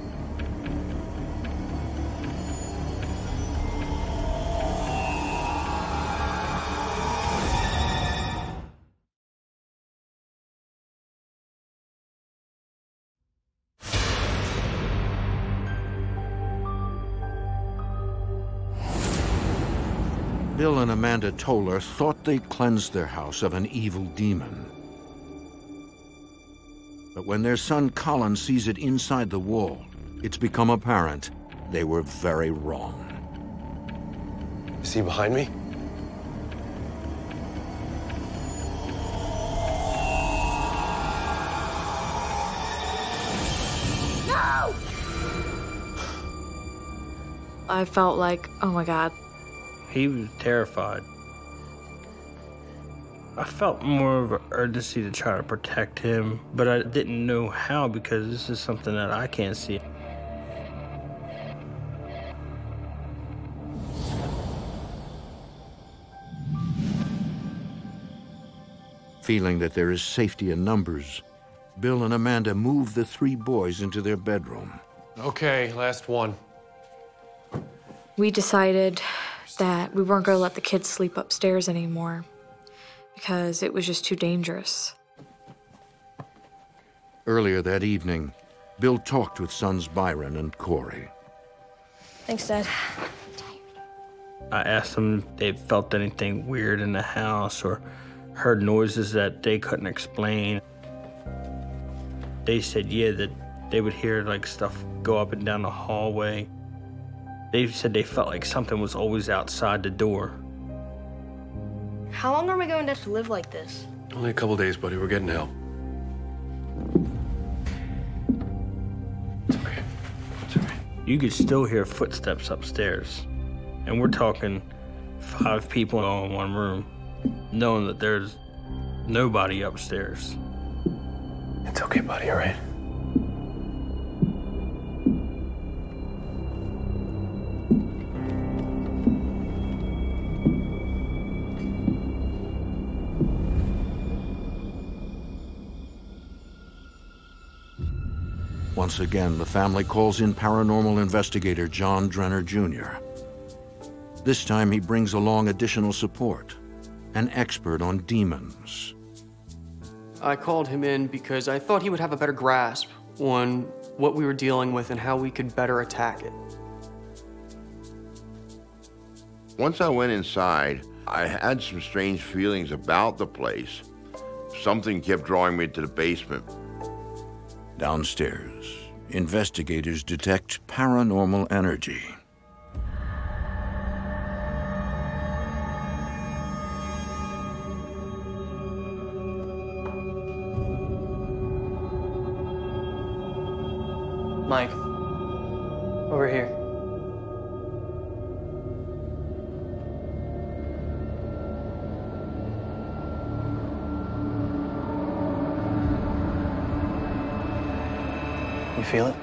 Bill and Amanda Toller thought they cleansed their house of an evil demon. But when their son Colin sees it inside the wall, it's become apparent they were very wrong. Is he behind me? No! I felt like, oh my God. He was terrified. I felt more of an urgency to try to protect him, but I didn't know how because this is something that I can't see. Feeling that there is safety in numbers, Bill and Amanda move the three boys into their bedroom. Okay, last one. We decided that we weren't going to let the kids sleep upstairs anymore because it was just too dangerous. Earlier that evening, Bill talked with sons Byron and Corey. Thanks, Dad. I asked them if they felt anything weird in the house or heard noises that they couldn't explain. They said, yeah, that they would hear like stuff go up and down the hallway. They said they felt like something was always outside the door. How long are we going to have to live like this? Only a couple days, buddy. We're getting help. You could still hear footsteps upstairs. And we're talking 5 people all in one room, knowing that there's nobody upstairs. It's okay, buddy, all right? Once again, the family calls in paranormal investigator John Drenner Jr. This time he brings along additional support, an expert on demons. I called him in because I thought he would have a better grasp on what we were dealing with and how we could better attack it. Once I went inside, I had some strange feelings about the place. Something kept drawing me to the basement. Downstairs, investigators detect paranormal energy. Mike, over here. You feel it?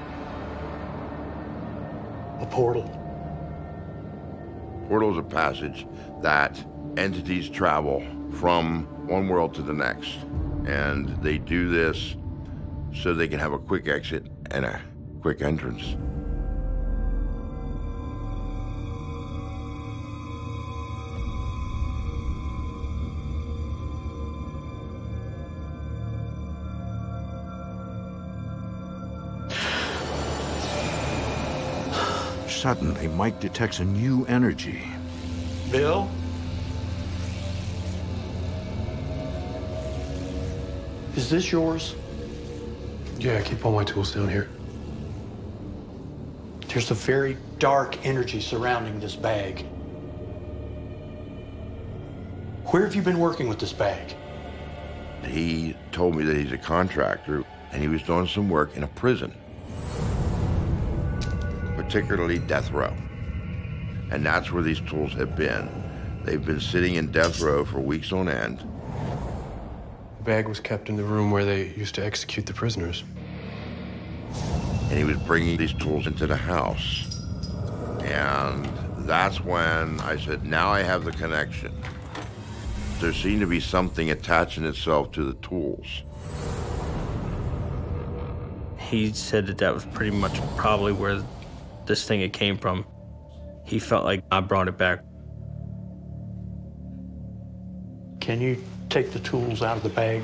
A portal. Portal's a passage that entities travel from one world to the next. And they do this so they can have a quick exit and a quick entrance. Suddenly, Mike detects a new energy. Bill? Is this yours? Yeah, I keep all my tools down here. There's a very dark energy surrounding this bag. Where have you been working with this bag? He told me that he's a contractor and he was doing some work in a prison, particularly death row. And that's where these tools have been. They've been sitting in death row for weeks on end. The bag was kept in the room where they used to execute the prisoners. And he was bringing these tools into the house. And that's when I said, now I have the connection. There seemed to be something attaching itself to the tools. He said that that was pretty much probably where this thing it came from. He felt like I brought it back. Can you take the tools out of the bag?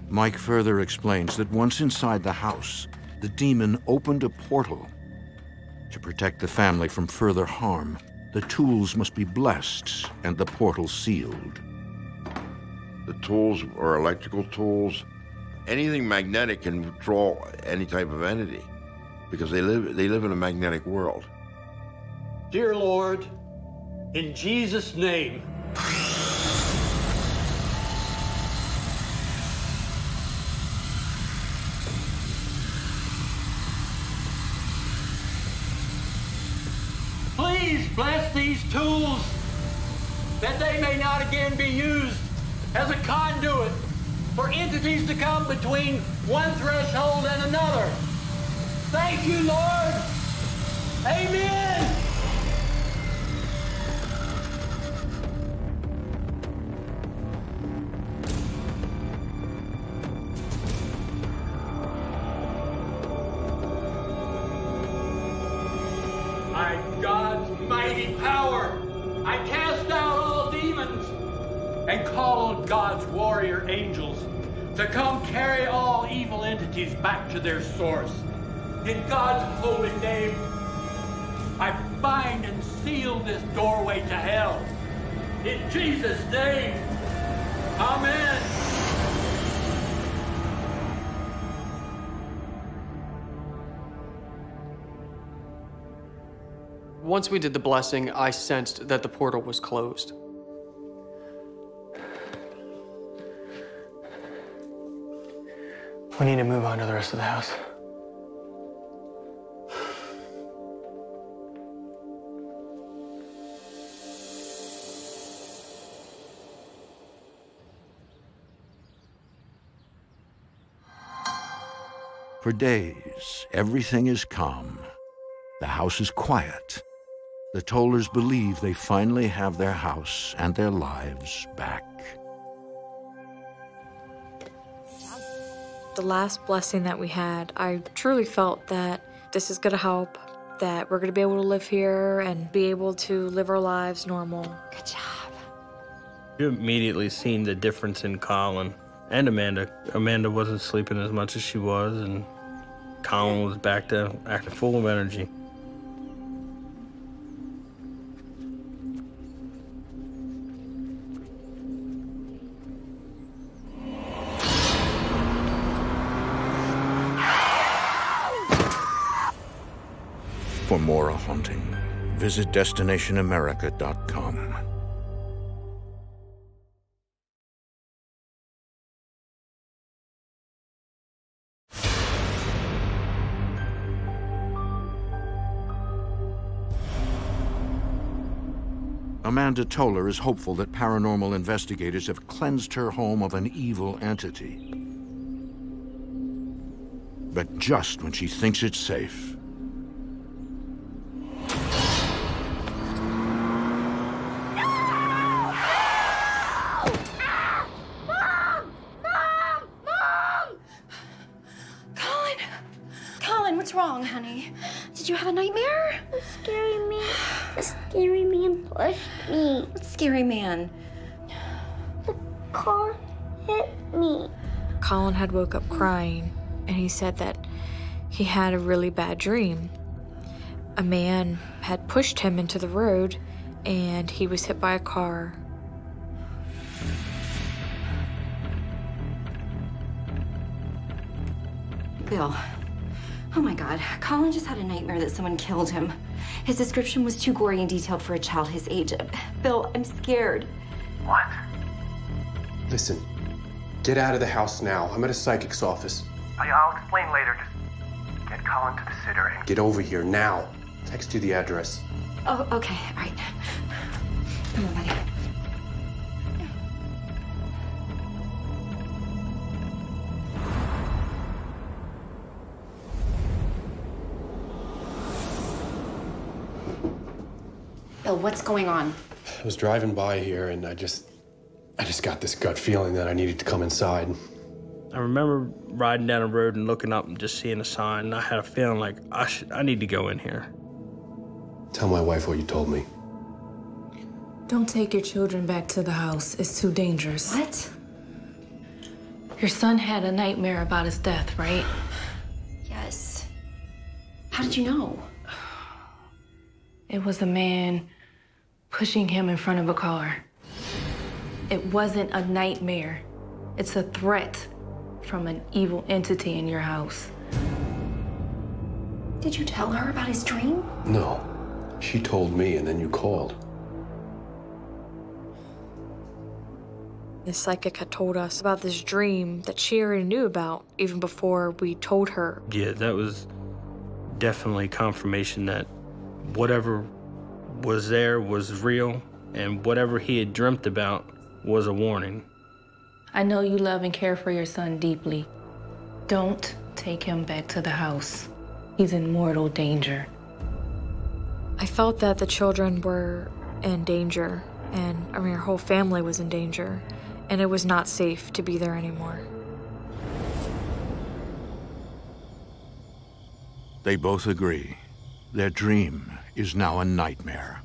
Mike further explains that once inside the house, the demon opened a portal. To protect the family from further harm, the tools must be blessed and the portal sealed. The tools are electrical tools. Anything magnetic can draw any type of entity because they live in a magnetic world. Dear Lord, in Jesus' name, please bless these tools that they may not again be used as a conduit for entities to come between one threshold and another. Thank you, Lord. Amen. By God's mighty power, I cast out all demons and call on God's warrior angels to come carry all evil entities back to their source. In God's holy name, I bind and seal this doorway to hell. In Jesus' name, amen. Once we did the blessing, I sensed that the portal was closed. We need to move on to the rest of the house. For days, everything is calm. The house is quiet. The Tollers believe they finally have their house and their lives back. The last blessing that we had, I truly felt that this is gonna help, that we're gonna be able to live here and be able to live our lives normal. Good job. You immediately seen the difference in Colin and Amanda. Amanda wasn't sleeping as much as she was, and Colin was back to acting full of energy. For more haunting, visit DestinationAmerica.com. Amanda Toller is hopeful that paranormal investigators have cleansed her home of an evil entity. But just when she thinks it's safe, What's wrong, honey? Did you have a nightmare? The scary man pushed me. What scary man? The car hit me. Colin had woke up crying, and he said that he had a really bad dream. A man had pushed him into the road, and he was hit by a car. Bill. Oh my God, Colin just had a nightmare that someone killed him. His description was too gory and detailed for a child his age. Bill, I'm scared. What? Listen, get out of the house now. I'm at a psychic's office. I'll explain later. Just get Colin to the sitter and... Get over here now. Text you the address. Oh, okay, all right. Come on, buddy. Bill, what's going on? I was driving by here and I just got this gut feeling that I needed to come inside. I remember riding down the road and looking up and just seeing a sign, and I had a feeling like I need to go in here. Tell my wife what you told me. Don't take your children back to the house. It's too dangerous. What? Your son had a nightmare about his death, right? Yes. How did you know? It was a man pushing him in front of a car. It wasn't a nightmare. It's a threat from an evil entity in your house. Did you tell her about his dream? No. She told me and then you called. The psychic had told us about this dream that she already knew about even before we told her. Yeah, that was definitely confirmation that whatever was there was real, and whatever he had dreamt about was a warning. I know you love and care for your son deeply. Don't take him back to the house. He's in mortal danger. I felt that the children were in danger, and I mean, our whole family was in danger, and it was not safe to be there anymore. they both agree. Their dream is now a nightmare.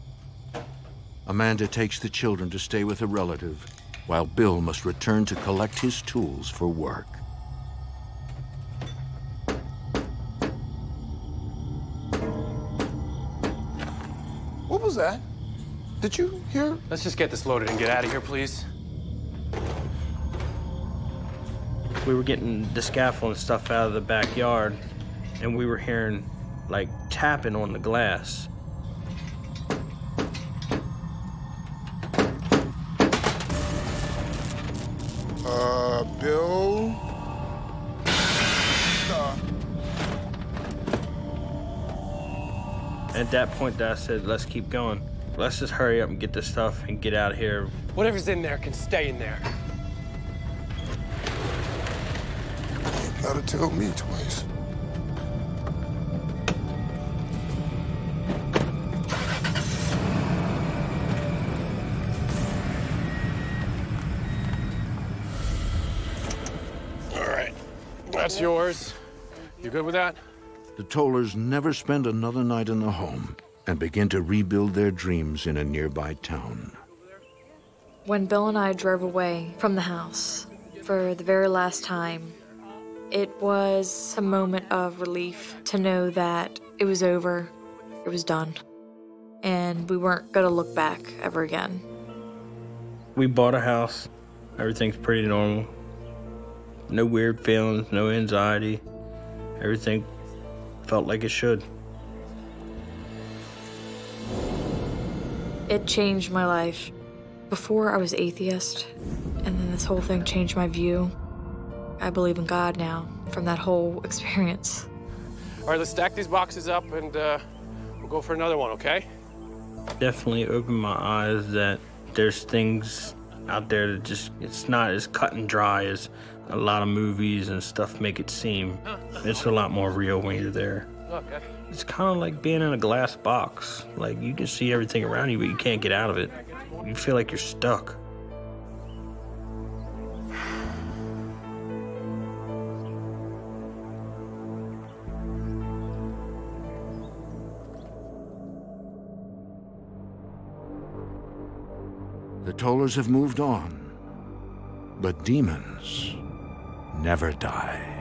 Amanda takes the children to stay with a relative, while Bill must return to collect his tools for work. What was that? Did you hear? Let's just get this loaded and get out of here, please. We were getting the scaffold and stuff out of the backyard, and we were hearing, like, tapping on the glass. Bill? At that point, I said, let's keep going. Let's just hurry up and get this stuff and get out of here. Whatever's in there can stay in there. You gotta tell me twice. All right, that's yours. You good with that? The Tollers never spend another night in the home and begin to rebuild their dreams in a nearby town. When Bill and I drove away from the house for the very last time, it was a moment of relief to know that it was over, it was done, and we weren't gonna look back ever again. We bought a house. Everything's pretty normal. No weird feelings, no anxiety. Everything felt like it should. It changed my life. Before I was atheist, and then this whole thing changed my view. I believe in God now from that whole experience. All right, let's stack these boxes up and we'll go for another one, okay? Definitely opened my eyes that there's things out there that just, it's not as cut and dry as a lot of movies and stuff make it seem. It's a lot more real when you're there. Okay. It's kind of like being in a glass box. Like, you can see everything around you, but you can't get out of it. You feel like you're stuck. The Tollers have moved on, but demons never die.